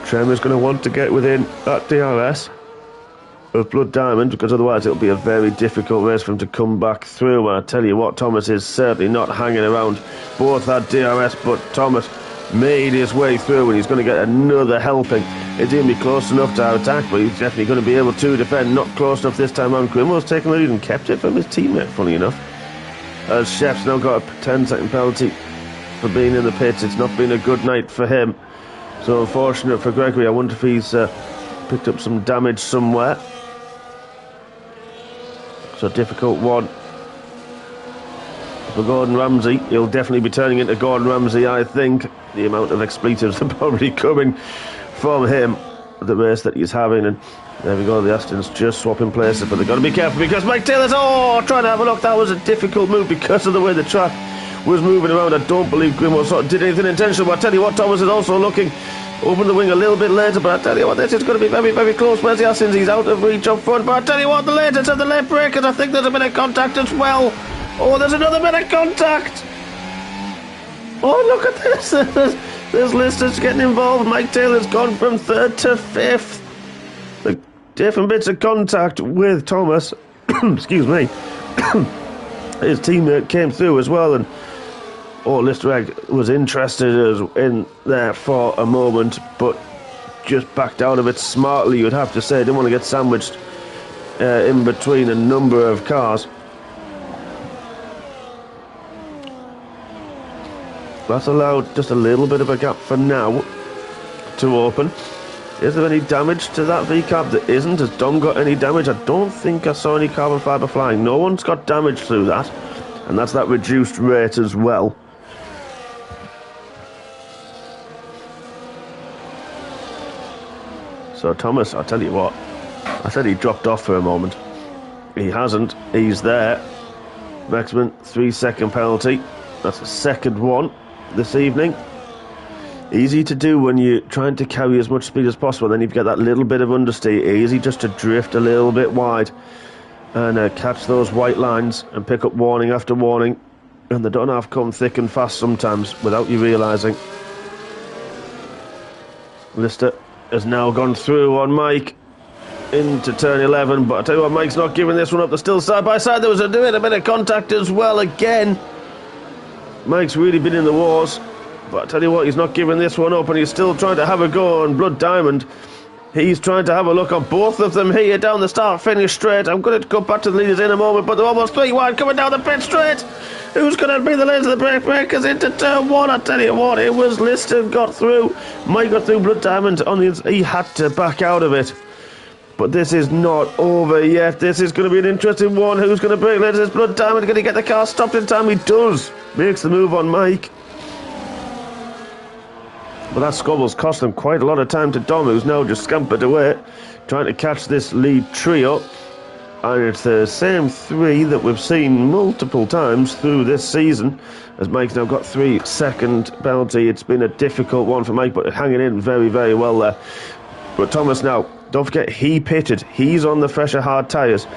Trem is going to want to get within that DRS of Blood Diamond, because otherwise it'll be a very difficult race for him to come back through. And I tell you what, Thomas is certainly not hanging around. Both had DRS, but Thomas made his way through, and he's going to get another helping. It's going to be close enough to attack, but he's definitely going to be able to defend. Not close enough this time on. Grimwell's taken the lead and kept it from his teammate, funny enough, as Chef's now got a 10-second penalty for being in the pits. It's not been a good night for him, so unfortunate for Gregory. I wonder if he's picked up some damage somewhere. So difficult one for Gordon Ramsay. He'll definitely be turning into Gordon Ramsay, I think. The amount of expletives are probably coming from him, the race that he's having. And there we go, the Astons just swapping places, but they've got to be careful because Mike Taylor's trying to have a look. That was a difficult move because of the way the track was moving around. I don't believe Grimmo sort of did anything intentional, but I tell you what, Thomas is also looking open the wing a little bit later, but I tell you what, this is going to be very, very close. Where's the Astons? He's out of reach up front, but I tell you what, the latest of the late breakers, I think there's a bit of contact as well. Oh, there's another bit of contact. Oh, look at this. There's Lister's getting involved. Mike Taylor's gone from 3rd to 5th. The different bits of contact with Thomas. Excuse me. His teammate came through as well, and Lister was interested in there for a moment, but just backed out of it smartly, you'd have to say. Didn't want to get sandwiched in between a number of cars. That's allowed just a little bit of a gap for now to open. Is there any damage to that V-cap? There isn't. Has Dom got any damage? I don't think I saw any carbon fibre flying. No one's got damage through that, and that's that reduced rate as well. So Thomas, I'll tell you what, I said he dropped off for a moment. He hasn't. He's there. Maximum 3-second penalty. That's the second one this evening. Easy to do when you're trying to carry as much speed as possible. Then you've got that little bit of understeer. Easy just to drift a little bit wide and catch those white lines and pick up warning after warning. And they don't have come thick and fast sometimes without you realising. Lister has now gone through on Mike into turn 11, but I tell you what, Mike's not giving this one up. They're still side by side. There was a bit of contact as well again. Mike's really been in the wars, but I tell you what, he's not giving this one up, and he's still trying to have a go on Blood Diamond. He's trying to have a look on both of them here down the start-finish straight. I'm going to go back to the leaders in a moment, but they're almost 3 wide coming down the pit straight. Who's going to be the leaders of the breakers into turn 1? I tell you what, it was Lister got through. Mike got through Blood Diamond. He had to back out of it. But this is not over yet. This is going to be an interesting one. Who's going to break leaders? Is Blood Diamond going to get the car stopped in time? He does. Makes the move on Mike. But that scubble's cost them quite a lot of time to Dom, who's now just scampered away, trying to catch this lead trio. And it's the same 3 that we've seen multiple times through this season, as Mike's now got 3-second penalty. It's been a difficult one for Mike, but hanging in very, very well there. But Thomas now, don't forget, he pitted. He's on the fresher hard tyres.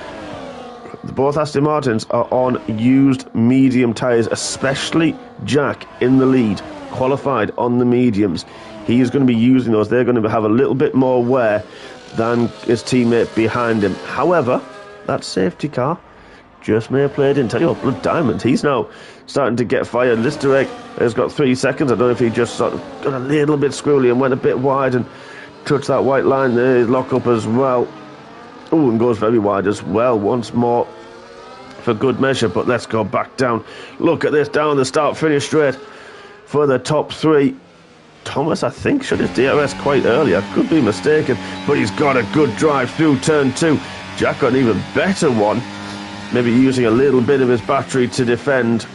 Both Aston Martins are on used medium tyres, especially Jack in the lead, qualified on the mediums. He is going to be using those. They're going to have a little bit more wear than his teammate behind him. However, that safety car just may have played in. Tell you what, Blood Diamond, he's now starting to get fired. Lister has got 3 seconds. I don't know if he just sort of got a little bit squirrely and went a bit wide and touched that white line there. His lock up as well. Oh, and goes very wide as well once more for good measure. But let's go back down. Look at this down the start-finish straight for the top 3. Thomas, I think, shot his DRS quite early. I could be mistaken, but he's got a good drive through turn 2. Jack got an even better one, maybe using a little bit of his battery to defend.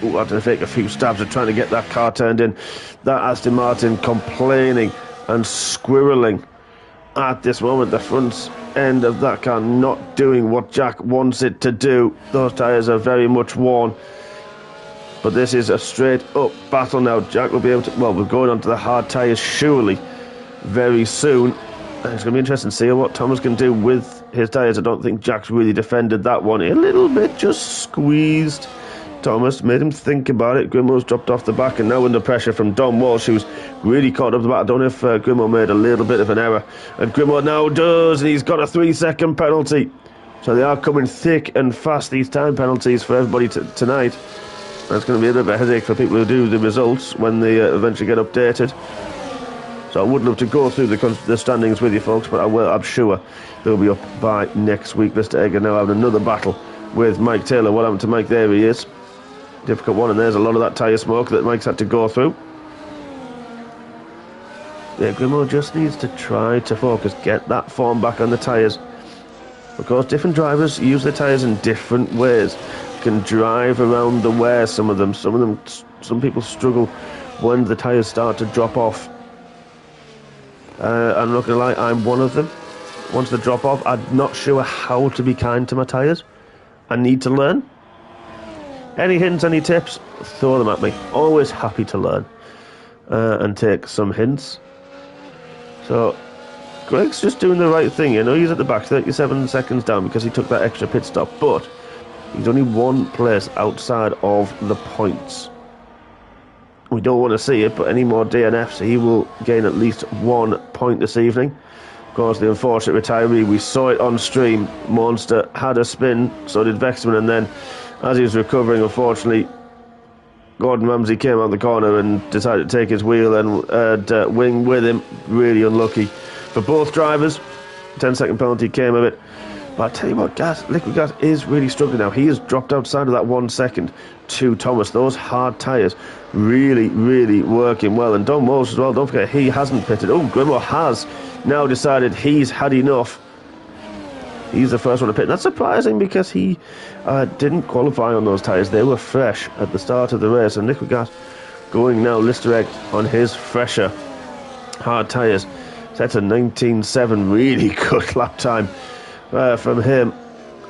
Ooh, I had to take a few stabs at trying to get that car turned in. That Aston Martin complaining and squirreling at this moment. The front end of that car not doing what Jack wants it to do. Those tyres are very much worn. But this is a straight up battle now. Jack will be able to, well, we're going on to the hard tyres surely very soon. And it's going to be interesting to see what Thomas can do with his tyres. I don't think Jack's really defended that one. A little bit, just squeezed Thomas, made him think about it. Grimmo's dropped off the back and now under pressure from Dom Walsh, who's really caught up the back. I don't know if Grimmo made a little bit of an error. And Grimmo now does, and he's got a 3-second penalty. So they are coming thick and fast, these time penalties for everybody tonight. That's going to be a bit of a headache for people who do the results when they eventually get updated. So I would love to go through the standings with you folks, but I'm sure they'll be up by next week. Mr. Egger now having another battle with Mike Taylor. What happened to Mike? There he is. Difficult one, and there's a lot of that tyre smoke that Mike's had to go through. Yeah, Grimmo just needs to try to focus, get that form back on the tyres. Of course, different drivers use their tyres in different ways. can drive around the wear. Some people struggle when the tyres start to drop off. I'm not going to lie, I'm one of them. Once they drop off, I'm not sure how to be kind to my tyres. I need to learn. Any hints, any tips, throw them at me. Always happy to learn and take some hints. So, Greg's just doing the right thing. He's at the back, 37 seconds down because he took that extra pit stop, but he's only one place outside of the points. We don't want to see it, but any more DNFs, he will gain at least 1 point this evening. Of course, the unfortunate retiree, we saw it on stream. Monster had a spin, so did Vexman, and then as he was recovering, unfortunately, Gordon Ramsay came out the corner and decided to take his wheel and wing with him. Really unlucky for both drivers. 10-second penalty came of it. But I tell you what, Liquid Gas is really struggling now. He has dropped outside of that 1 second to Thomas. Those hard tyres really, really working well. And Don Walsh as well, don't forget, he hasn't pitted. Oh, Grimmer has now decided he's had enough. He's the first one to pit. That's surprising because he didn't qualify on those tyres. They were fresh at the start of the race. And Liquid Gas going now Listereg on his fresher hard tyres. That's a 19.7, really good lap time from him.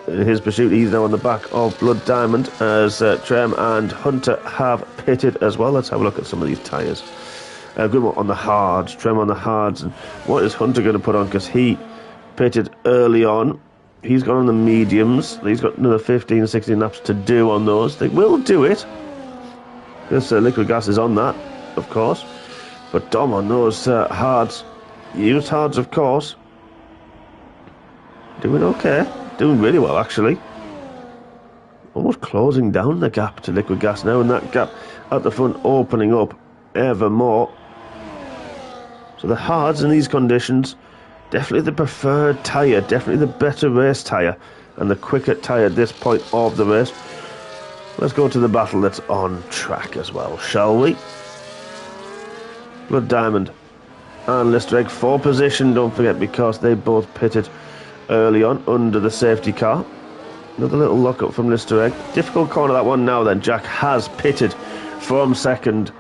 In his pursuit, he's now on the back of Blood Diamond as Trem and Hunter have pitted as well. Let's have a look at some of these tyres. Grimmer on the hards, Trem on the hards. And what is Hunter going to put on? Because he pitted early on. He's gone on the mediums. He's got another 15, 16 laps to do on those. They will do it. Because Liquid Gas is on that, of course. But Dom on those hards. Used hards, of course. Doing okay. Doing really well, actually. Almost closing down the gap to Liquid Gas now. And that gap at the front opening up ever more. So the hards in these conditions, definitely the preferred tyre, definitely the better race tyre, and the quicker tyre at this point of the race. Let's go to the battle that's on track as well, shall we? Blood Diamond and Listereg for position, don't forget, because they both pitted early on under the safety car. Another little lock-up from Listereg. Difficult corner that one now then. Jack has pitted from second.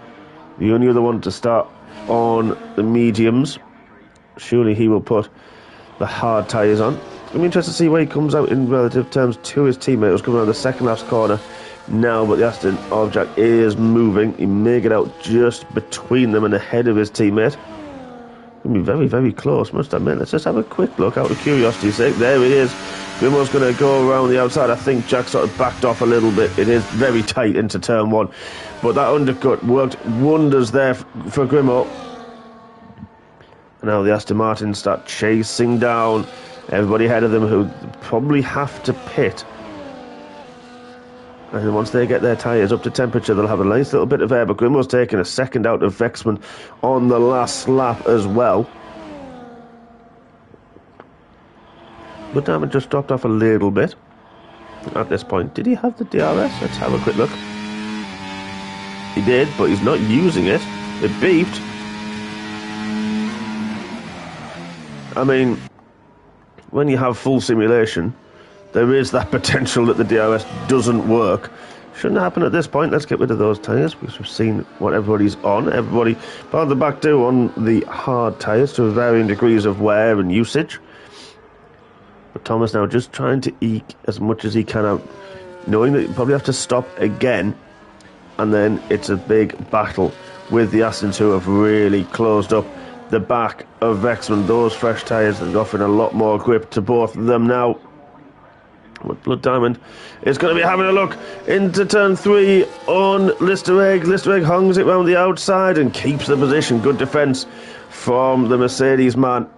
The only other one to start on the mediums. Surely he will put the hard tyres on. I'm interested to see where he comes out in relative terms to his teammate who's coming around the second last corner now, but the Aston of Jack is moving. He may get out just between them and ahead of his teammate. Going to be very, very close, must I admit. Let's just have a quick look out of curiosity's sake. There he is. Grimmo's going to go around the outside. I think Jack sort of backed off a little bit. It is very tight into turn one. But that undercut worked wonders there for Grimmo. And now the Aston Martin start chasing down everybody ahead of them who probably have to pit. And then once they get their tyres up to temperature, they'll have a nice little bit of air. But Grimmo's taking a second out of Vexman on the last lap as well. But Diamond just dropped off a little bit at this point. Did he have the DRS? Let's have a quick look. He did, but he's not using it. It beeped. I mean, when you have full simulation, there is that potential that the DRS doesn't work. Shouldn't happen at this point. Let's get rid of those tyres because we've seen what everybody's on. Everybody part of the back do on the hard tyres to varying degrees of wear and usage. But Thomas now just trying to eke as much as he can out, knowing that you probably have to stop again. And then it's a big battle with the Astons who have really closed up the back of Vexman. Those fresh tyres are offering a lot more grip to both of them now. But Blood Diamond is going to be having a look into turn 3 on Listereg. Listereg hungs it round the outside and keeps the position. Good defence from the Mercedes man.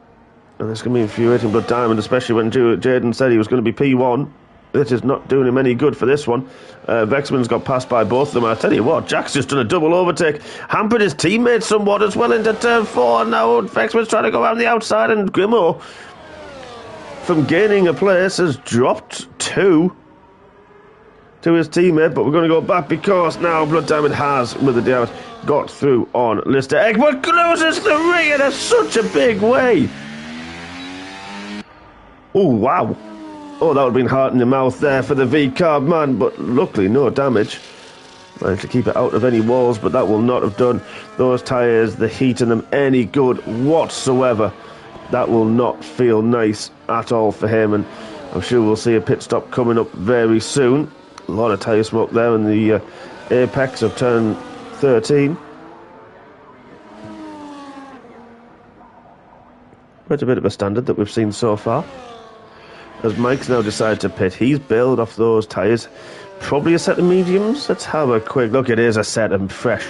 And this is going to be infuriating Blood Diamond, especially when Jaden said he was going to be P1. This is not doing him any good for this one. Vexman's got passed by both of them. I tell you what, Jack's just done a double overtake. Hampered his teammates somewhat as well into turn 4. Now Vexman's trying to go around the outside, and Grimmo, from gaining a place, has dropped 2 to his teammate. But we're going to go back because now Blood Diamond has, with the DRS, got through on Listereg, but closes the ring in such a big way. Oh, wow. Oh, that would have been hard in the mouth there for the V-carb man, but luckily no damage. Managed to keep it out of any walls, but that will not have done those tyres, the heat in them, any good whatsoever. That will not feel nice at all for him, and I'm sure we'll see a pit stop coming up very soon. A lot of tyre smoke there in the apex of turn 13. Quite a bit of a standard that we've seen so far. As Mike's now decided to pit, he's bailed off those tyres. Probably a set of mediums. Let's have a quick look. It is a set of fresh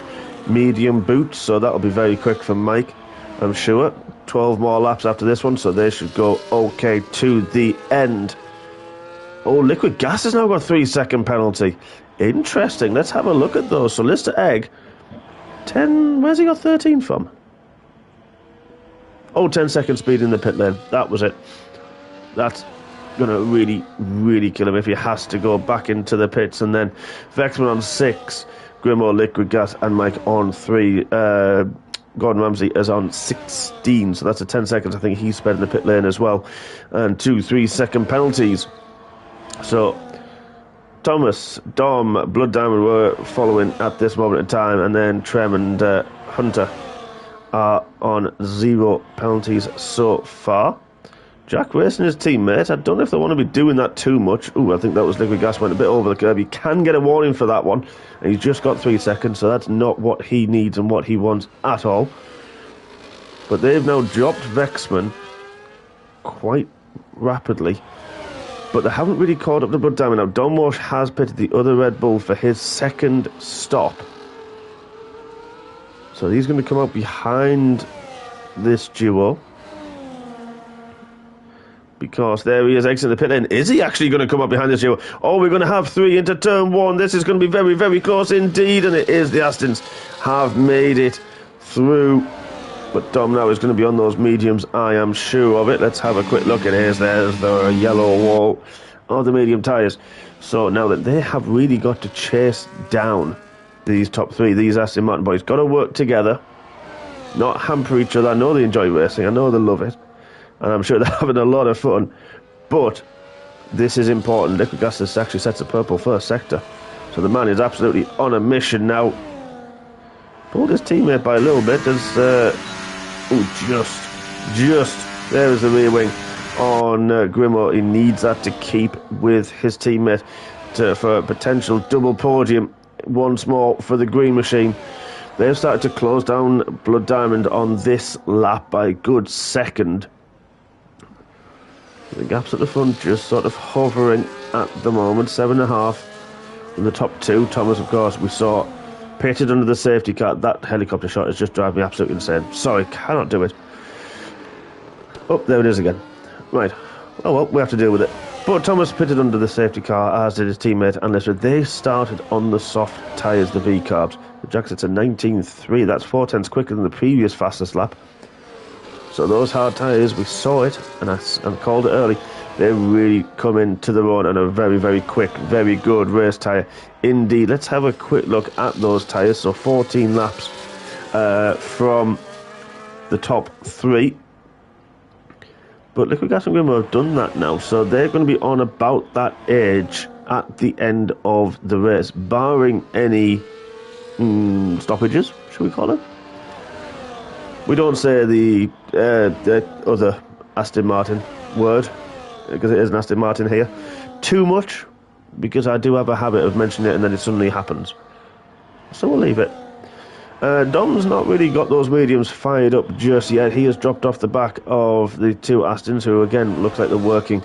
medium boots, so that'll be very quick for Mike, I'm sure. 12 more laps after this one, so they should go okay to the end. Oh, Liquid Gas has now got a 3-second penalty. Interesting. Let's have a look at those. So Lister Egg, 10, where's he got 13 from? Oh, 10-second speed in the pit lane. That was it. That's going to really, really kill him if he has to go back into the pits. And then Vexman on 6, Grimo, Liquid Gas, and Mike on 3. Gordon Ramsay is on 16, so that's a 10 seconds I think he spent in the pit lane as well. And 2 3-second penalties. So Thomas, Dom, Blood Diamond were following at this moment in time, and then Trem and Hunter are on 0 penalties so far. Jack racing his teammate. I don't know if they want to be doing that too much. Ooh, I think that was Liquid Gas went a bit over the curb. He can get a warning for that one. And he's just got 3 seconds, so that's not what he needs and what he wants at all. But they've now dropped Vexman quite rapidly. But they haven't really caught up to Blood Diamond. Now, Don Walsh has pitted the other Red Bull for his second stop. So he's going to come out behind this duo. Because there he is exiting the pit lane. Is he actually going to come up behind this duo? Oh, we're going to have 3 into turn 1. This is going to be very, very close indeed. And it is. The Astons have made it through. But Dom now is going to be on those mediums. I am sure of it. Let's have a quick look. It is. There's the yellow wall of the medium tyres. So now that they have really got to chase down these top 3, these Aston Martin boys, got to work together. Not hamper each other. I know they enjoy racing. I know they love it. And I'm sure they're having a lot of fun. But this is important. Liquid Gas actually sets a purple first sector. So the man is absolutely on a mission now. Pulled his teammate by a little bit. There's, just. There is the rear wing on Grimo. He needs that to keep with his teammate for a potential double podium. Once more for the green machine. They've started to close down Blood Diamond on this lap by a good second. The gaps at the front just sort of hovering at the moment. 7.5 in the top 2. Thomas, of course, we saw pitted under the safety car. That helicopter shot is just driving me absolutely insane. Sorry, cannot do it. Oh, there it is again. Right. Oh well, we have to deal with it. But Thomas pitted under the safety car, as did his teammate and Lister. They started on the soft tyres, the V-carbs. The Jackson's a 19.3. That's 4 tenths quicker than the previous fastest lap. So those hard tyres, we saw it, and I called it early, they really come into their own and are very, very quick, very good race tyre. Indeed, let's have a quick look at those tyres. So 14 laps from the top 3. But Liquid Gas and Grimo have done that now, so they're going to be on about that age at the end of the race, barring any stoppages, should we call it? We don't say the other Aston Martin word, because it is an Aston Martin here, too much, because I do have a habit of mentioning it and then it suddenly happens. So we'll leave it. Dom's not really got those mediums fired up just yet. He has dropped off the back of the 2 Astons, who again looks like they're working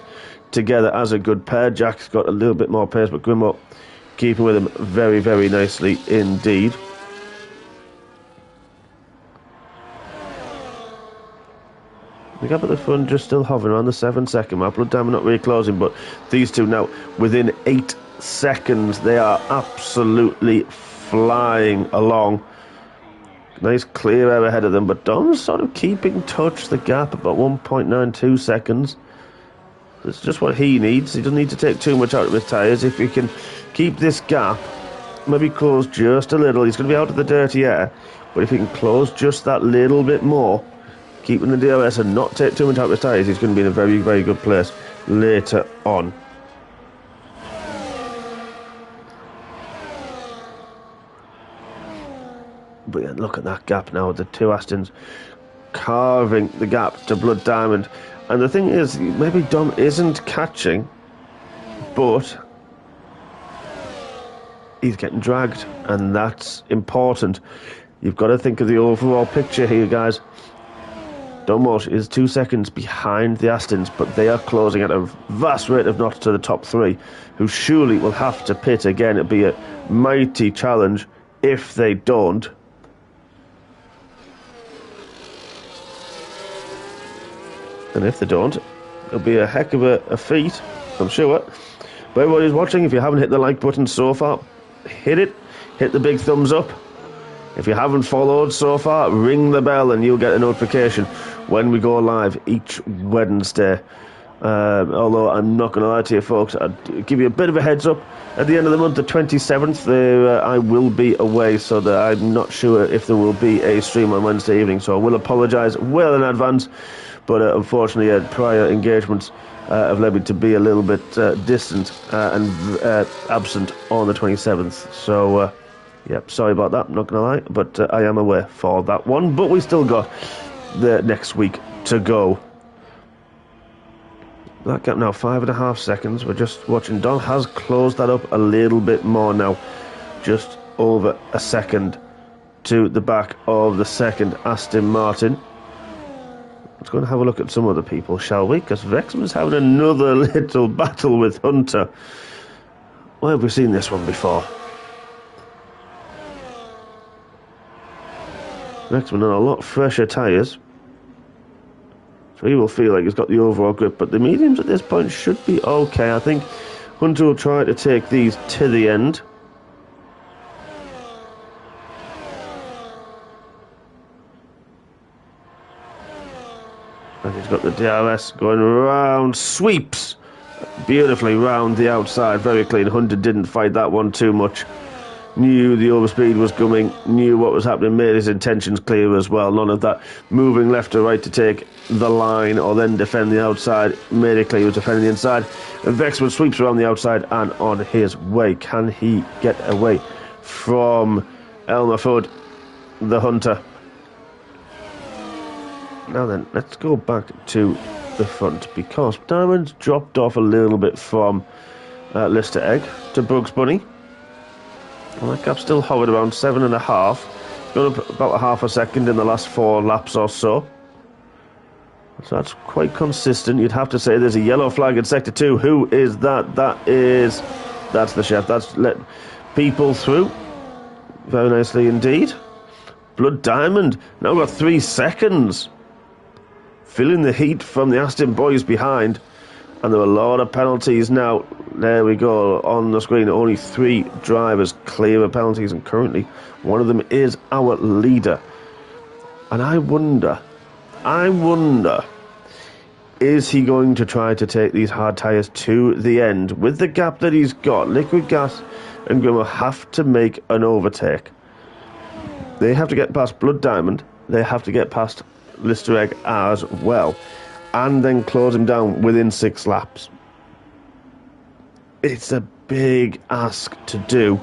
together as a good pair. Jack's got a little bit more pace, but Grimo keeping with him very, very nicely indeed. The gap at the front just still hovering around the 7-second mark. Blood Diamond not really closing, but these two now within 8 seconds. They are absolutely flying along. Nice clear air ahead of them, but Dom's sort of keeping touch. The gap about 1.92 seconds. It's just what he needs. He doesn't need to take too much out of his tyres. If he can keep this gap, maybe close just a little. He's going to be out of the dirty air, but if he can close just that little bit more, keeping the DRS and not take too much out of his tyres, he's going to be in a very, very good place later on. But yeah, look at that gap now. The two Astons carving the gap to Blood Diamond. And the thing is, maybe Dom isn't catching, but he's getting dragged, and that's important. You've got to think of the overall picture here, guys. Dom Walsh is 2 seconds behind the Astons, but they are closing at a vast rate of knots to the top three, who surely will have to pit again. It'll be a mighty challenge if they don't. And if they don't, it'll be a heck of a feat, I'm sure. But everybody who's watching, if you haven't hit the like button so far, hit it. Hit the big thumbs up. If you haven't followed so far, ring the bell and you'll get a notification when we go live each Wednesday. Although I'm not going to lie to you, folks, I'd give you a bit of a heads up. At the end of the month, the 27th, I will be away, so that I'm not sure if there will be a stream on Wednesday evening. So I will apologise well in advance. But unfortunately, prior engagements have led me to be a little bit distant and absent on the 27th. So, yep, sorry about that, not going to lie. But I am away for that one. But we still got the next week to go. That gap now, 5.5 seconds. We're just watching. Dom has closed that up a little bit more now. Just over a second to the back of the second Aston Martin. Let's go and have a look at some other people, shall we? Because Wrexham's having another little battle with Hunter. Where have we seen this one before? Wrexham on a lot fresher tyres. So he will feel like he's got the overall grip. But the mediums at this point should be okay. I think Hunter will try to take these to the end. And he's got the DRS going round, sweeps beautifully round the outside, very clean. Hunter didn't fight that one too much. Knew the overspeed was coming, knew what was happening, made his intentions clear as well. None of that moving left to right to take the line or then defend the outside. Made it clear he was defending the inside. And Wrexham sweeps around the outside and on his way. Can he get away from Elmer Fudd, the Hunter? Now then, let's go back to the front, because Diamond's dropped off a little bit from Lister Egg to Bugs Bunny. Well, that gap's still hovered around 7.5. Gone up about a half a second in the last 4 laps or so. So that's quite consistent. You'd have to say there's a yellow flag in Sector 2. Who is that? That's the chef. That's let people through. Very nicely indeed. Blood Diamond now got 3 seconds. Feeling the heat from the Aston boys behind. And there are a lot of penalties now. There we go on the screen. Only 3 drivers clear of penalties, and currently one of them is our leader. And I wonder, is he going to try to take these hard tyres to the end? With the gap that he's got, Liquid Gas and Grimmer have to make an overtake. They have to get past Blood Diamond. They have to get past Lister Egg as well, and then close him down within 6 laps. It's a big ask to do.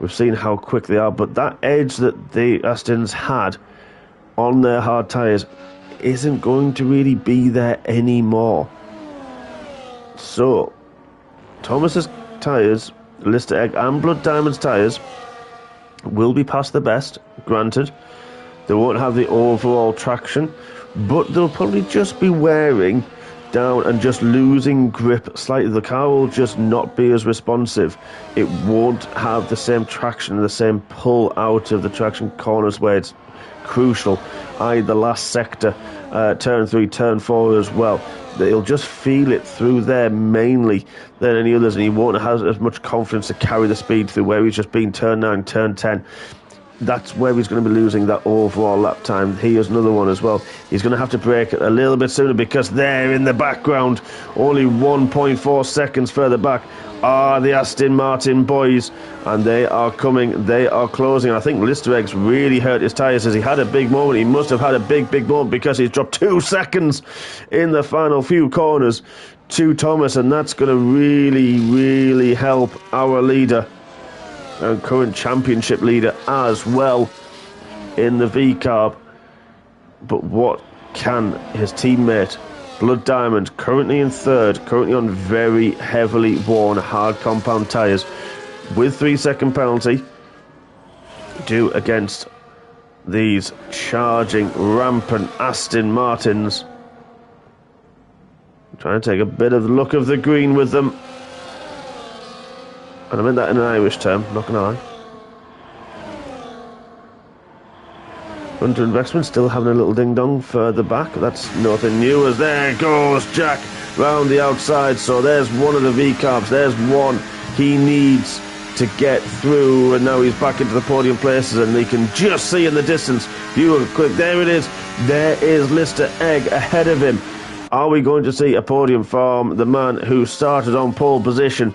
We've seen how quick they are, but that edge that the Astons had on their hard tyres isn't going to really be there anymore. So Thomas's tyres, Lister Egg and Blood Diamond's tyres will be past the best, granted. They won't have the overall traction, but they'll probably just be wearing down and just losing grip slightly. The car will just not be as responsive. It won't have the same traction, the same pull out of the traction corners where it's crucial. The last sector, turn 3, turn 4 as well. He'll just feel it through there mainly than any others, and he won't have as much confidence to carry the speed through where he's just been turn 9, turn 10. that's where he's going to be losing that overall lap time. Here's another one as well. He's going to have to brake a little bit sooner because there in the background, only 1.4 seconds further back, are the Aston Martin boys, and they are coming, they are closing. I think Lister Eggs really hurt his tyres as he had a big moment. He must have had a big moment because he's dropped 2 seconds in the final few corners to Thomas, and that's going to really help our leader and current championship leader as well in the V-Carb. But what can his teammate Blood Diamond, currently in third, currently on very heavily worn hard compound tyres, with 3-second penalty, do against these charging, rampant Aston Martins? Trying to take a bit of the look of the green with them. And I meant that in an Irish term, not gonna lie. Hunter Investment still having a little ding-dong further back. That's nothing new, as there goes Jack round the outside. So there's one of the V-Carbs. There's one he needs to get through. And now he's back into the podium places, and he can just see in the distance. View of quick. There it is. There is Lister Egg ahead of him. Are we going to see a podium from the man who started on pole position?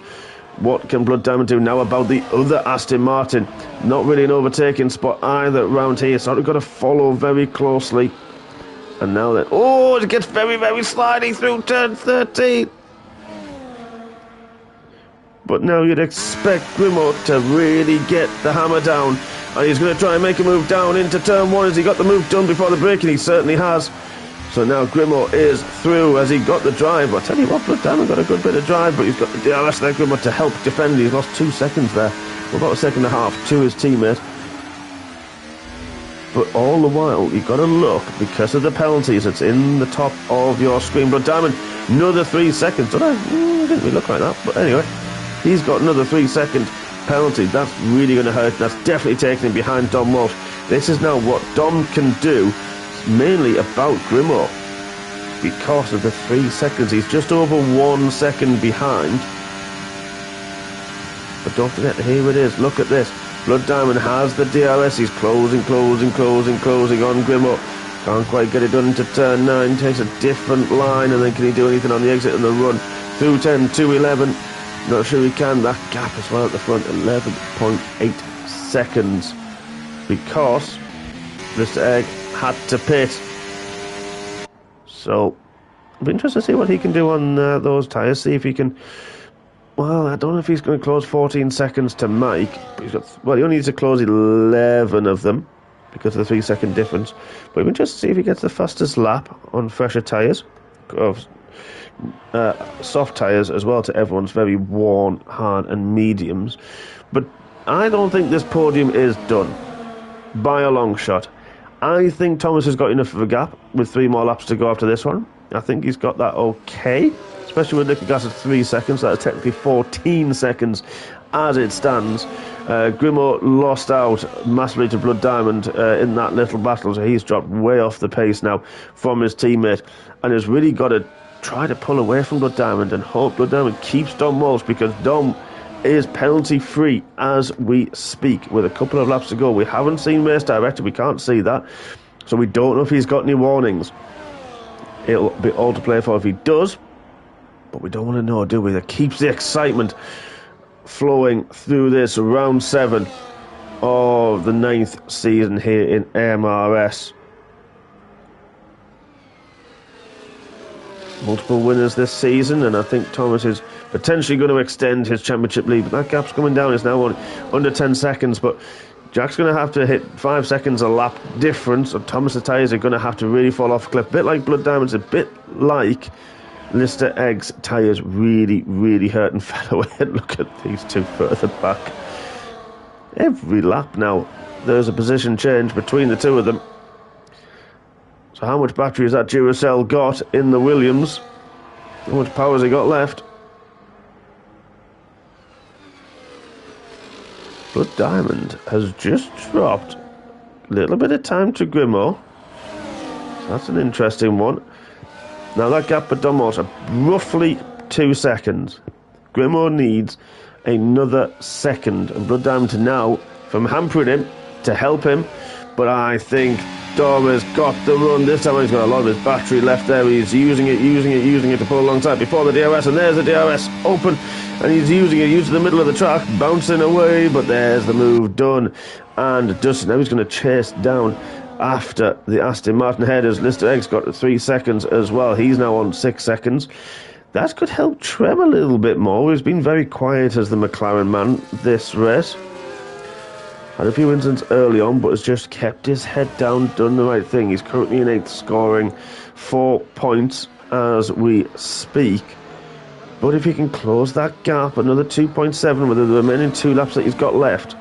What can Blood Diamond do now about the other Aston Martin? Not really an overtaking spot either round here, so we've got to follow very closely. And now that... oh, it gets very sliding through turn 13. But now you'd expect Grimaud to really get the hammer down. And he's going to try and make a move down into turn 1. Has he got the move done before the braking? He certainly has. So now Grimaud is through as he got the drive. But I tell you what, Blood Diamond got a good bit of drive, but he's got the DRS there, Grimaud, to help defend. He's lost 2 seconds there. Well, about a second and a half to his teammate. But all the while, you've got to look, because of the penalties, it's in the top of your screen. Blood Diamond, another 3 seconds. Didn't really look like that, but anyway, he's got another 3-second penalty. That's really going to hurt. That's definitely taking him behind Dom Walsh. This is now what Dom can do, mainly about Grimaud, because of the 3 seconds. He's just over 1 second behind. But don't forget, here it is. Look at this. Blood Diamond has the DRS. He's closing on Grimaud. Can't quite get it done into turn 9. Takes a different line, and then can he do anything on the exit and the run through 10 to 11? Not sure he can. That gap as well at the front, 11.8 seconds, because Mr. Egg had to pit. So I'll be interested to see what he can do on those tyres. See if he can... well, I don't know if he's going to close 14 seconds to Mike. But he's got... well, he only needs to close 11 of them because of the 3-second difference. But we'll just see if he gets the fastest lap on fresher tyres. Of soft tyres as well to everyone's very worn, hard and mediums. But I don't think this podium is done by a long shot. I think Thomas has got enough of a gap with 3 more laps to go after this one. I think he's got that okay, especially with Nicky Gas at 3 seconds. That is technically 14 seconds as it stands. Grimaud lost out massively to Blood Diamond in that little battle, so he's dropped way off the pace now from his teammate, and has really got to try to pull away from Blood Diamond and hope Blood Diamond keeps Dom Walsh, because Dom is penalty free as we speak with a couple of laps to go. We haven't seen race director, we can't see that, so we don't know if he's got any warnings. It'll be all to play for if he does, but we don't want to know, do we? That keeps the excitement flowing through this round 7 of the 9th season here in MRS. Multiple winners this season, and I think Thomas is potentially going to extend his championship lead, but that gap's coming down. It's now under 10 seconds, but Jack's going to have to hit 5 seconds a lap difference, or Thomas's tyres are going to have to really fall off a cliff. A bit like Blood Diamond's, a bit like Lister Egg's tyres really hurt and fell away. Look at these two further back. Every lap now, there's a position change between the two of them. So how much battery has that Duracell got in the Williams? How much power has he got left? Blood Diamond has just dropped a little bit of time to Grimaud. So that's an interesting one. Now that gap for Dom Walsh, roughly 2 seconds. Grimaud needs another second, and Blood Diamond now, from hampering him, to help him. But I think Dom has got the run. This time he's got a lot of his battery left there. He's using it to pull alongside before the DRS. And there's the DRS open. And he's using the middle of the track, bouncing away. But there's the move done. And Dustin, now he's going to chase down after the Aston Martin headers. Lister Egg's got 3 seconds as well. He's now on 6 seconds. That could help Trem a little bit more. He's been very quiet as the McLaren man this race. Had a few incidents early on, but has just kept his head down, done the right thing. He's currently in 8th, scoring 4 points as we speak. But if he can close that gap, another 2.7 with the remaining 2 laps that he's got left,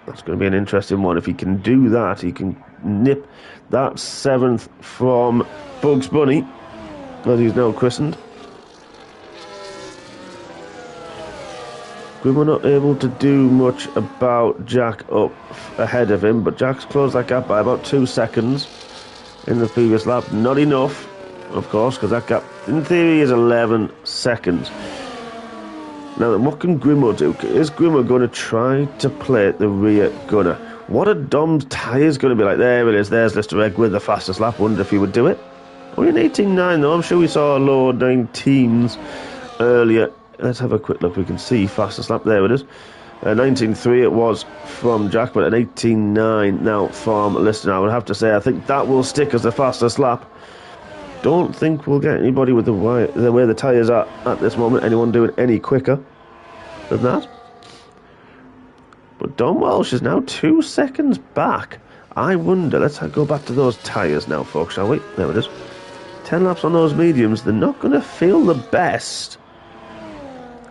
that's going to be an interesting one. If he can do that, he can nip that 7th from Bugs Bunny, as he's now christened. We were not able to do much about Jack up ahead of him, but Jack's closed that gap by about 2 seconds in the previous lap. Not enough, of course, because that gap, in theory, is 11 seconds. Now, then, what can Grimo do? Is Grimo going to try to play the rear gunner? What are Dom's tyres going to be like? There it is. There's Lister Egg with the fastest lap. Wonder if he would do it. Only an 18.9, though. I'm sure we saw lower 19s earlier. Let's have a quick look. We can see fastest lap. There it is. 19.3 it was from Jack, but an 18.9 now from Lister. I would have to say I think that will stick as the fastest lap. Don't think we'll get anybody with the way the tyres are at this moment. Anyone doing any quicker than that? But Dom Welsh is now 2 seconds back. I wonder. Let's go back to those tyres now, folks, shall we? There it is. 10 laps on those mediums. They're not going to feel the best.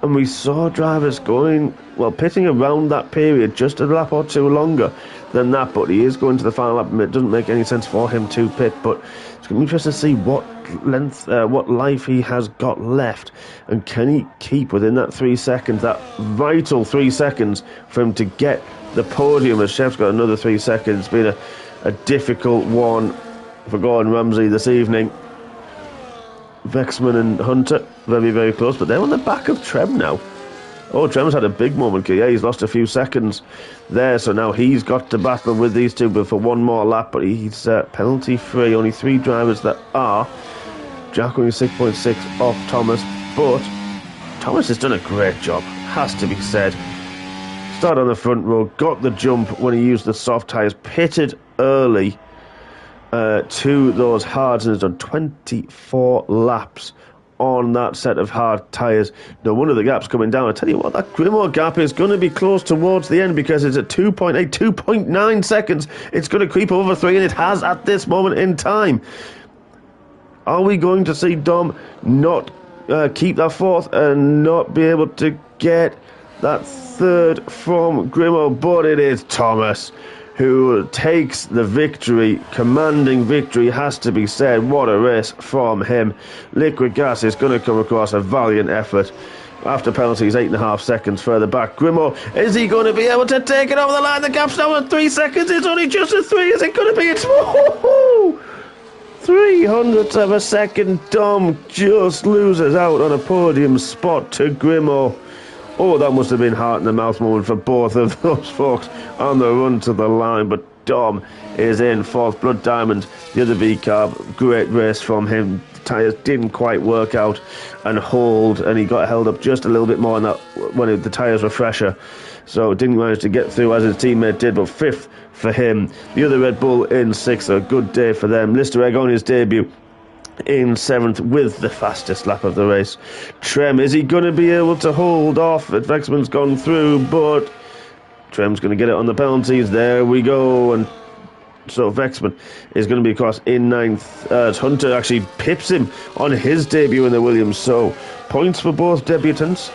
And we saw drivers pitting around that period just a lap or 2 longer than that, but he is going to the final lap. It doesn't make any sense for him to pit, but it's going to be interesting to see what life he has got left, and can he keep within that 3 seconds, that vital 3 seconds for him to get the podium, as Chef's got another 3 seconds. It's been a difficult one for Gordon Ramsay this evening. Vexman and Hunter, very, very close, but they're on the back of Trem now. Oh, Trem's had a big moment. Yeah, he's lost a few seconds there, so now he's got to battle with these two but for one more lap, but he's penalty free. Only 3 drivers that are. Jack only 6.6 off Thomas, but Thomas has done a great job, has to be said. Started on the front row, got the jump when he used the soft tyres, pitted early to those hards, and has done 24 laps on that set of hard tyres. No wonder the gap's coming down. I tell you what, that Grimo gap is going to be close towards the end, because it's at 2.8, 2.9 seconds. It's going to creep over 3, and it has at this moment in time. Are we going to see Dom not keep that 4th and not be able to get that 3rd from Grimo? But it is Thomas who takes the victory. Commanding victory, has to be said. What a race from him. Liquid Gas is going to come across a valiant effort. After penalties, 8.5 seconds further back. Grimo, is he going to be able to take it over the line? The gap's now at 3 seconds. It's only just a 3. Is it going to be? It's 300th of a second. Dom just loses out on a podium spot to Grimo. Oh, that must have been heart in the mouth moment for both of those folks on the run to the line. But Dom is in 4th. Blood Diamond, the other V-carb, great race from him. The tyres didn't quite work out and hold, and he got held up just a little bit more on that when the tyres were fresher. So didn't manage to get through as his teammate did, but 5th for him. The other Red Bull in 6th, a good day for them. Lister Egg on his debut in 7th with the fastest lap of the race. Trem, is he going to be able to hold off? Vexman's gone through, but Trem's going to get it on the penalties. There we go. And so Vexman is going to be across in 9th. Hunter actually pips him on his debut in the Williams. So points for both debutants.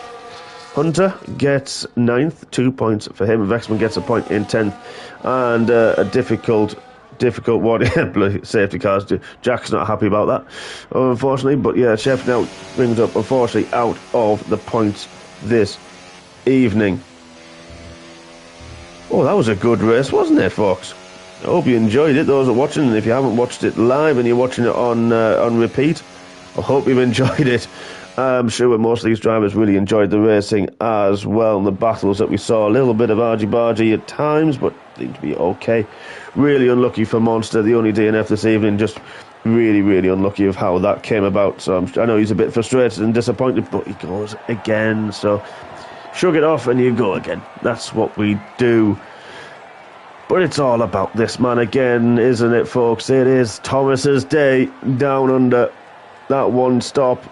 Hunter gets 9th, 2 points for him. Vexman gets a point in 10th. And a difficult one. Safety cars. Jack's not happy about that, unfortunately. But yeah, Chef now brings up, unfortunately, out of the points this evening. Oh, that was a good race, wasn't it, folks? I hope you enjoyed it, those are watching. And if you haven't watched it live and you're watching it on repeat I hope you've enjoyed it. I'm sure most of these drivers really enjoyed the racing as well, and the battles that we saw. A little bit of argy-bargy at times, but seemed to be okay. Really unlucky for Monster, the only DNF this evening. Just really, really unlucky of how that came about. So I know he's a bit frustrated and disappointed, but he goes again. So shrug it off and you go again. That's what we do. But it's all about this man again, isn't it, folks? It is Thomas's day down under. That one stop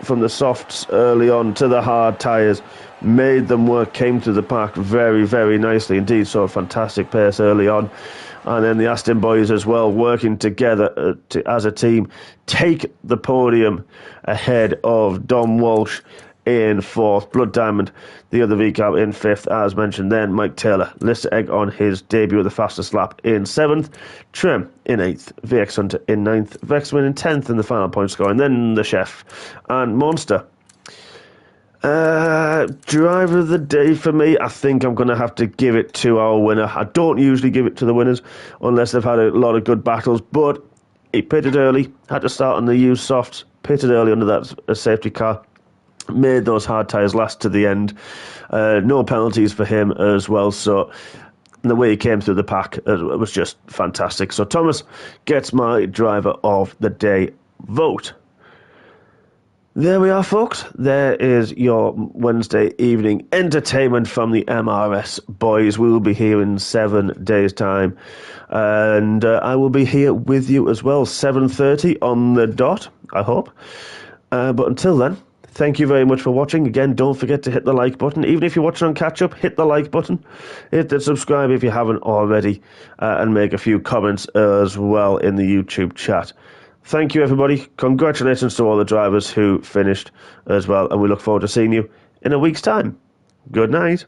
from the softs early on to the hard tyres made them work, came to the pack very, very nicely indeed. Saw a fantastic pace early on. And then the Aston boys as well, working together as a team, take the podium ahead of Dom Walsh in fourth, Blood Diamond, the other VCAP in fifth, as mentioned. Then Mike Taylor, Lister Egg on his debut of the fastest lap in seventh, Trem in eighth, VX Hunter in ninth, Vexman in 10th in the final point score, and then the Chef and Monster. Driver of the day for me, I think I'm going to have to give it to our winner. I don't usually give it to the winners unless they've had a lot of good battles, but he pitted early, had to start on the used softs, pitted early under that safety car, made those hard tyres last to the end. No penalties for him as well, so the way he came through the pack was just fantastic. So Thomas gets my driver of the day vote. There we are, folks. There is your Wednesday evening entertainment from the MRS boys. We will be here in 7 days' time, and I will be here with you as well, 7:30 on the dot, I hope. But until then, thank you very much for watching. Again, don't forget to hit the like button. Even if you're watching on catch-up, hit the like button. Hit the subscribe if you haven't already, and make a few comments as well in the YouTube chat. Thank you, everybody. Congratulations to all the drivers who finished as well, and we look forward to seeing you in a week's time. Good night.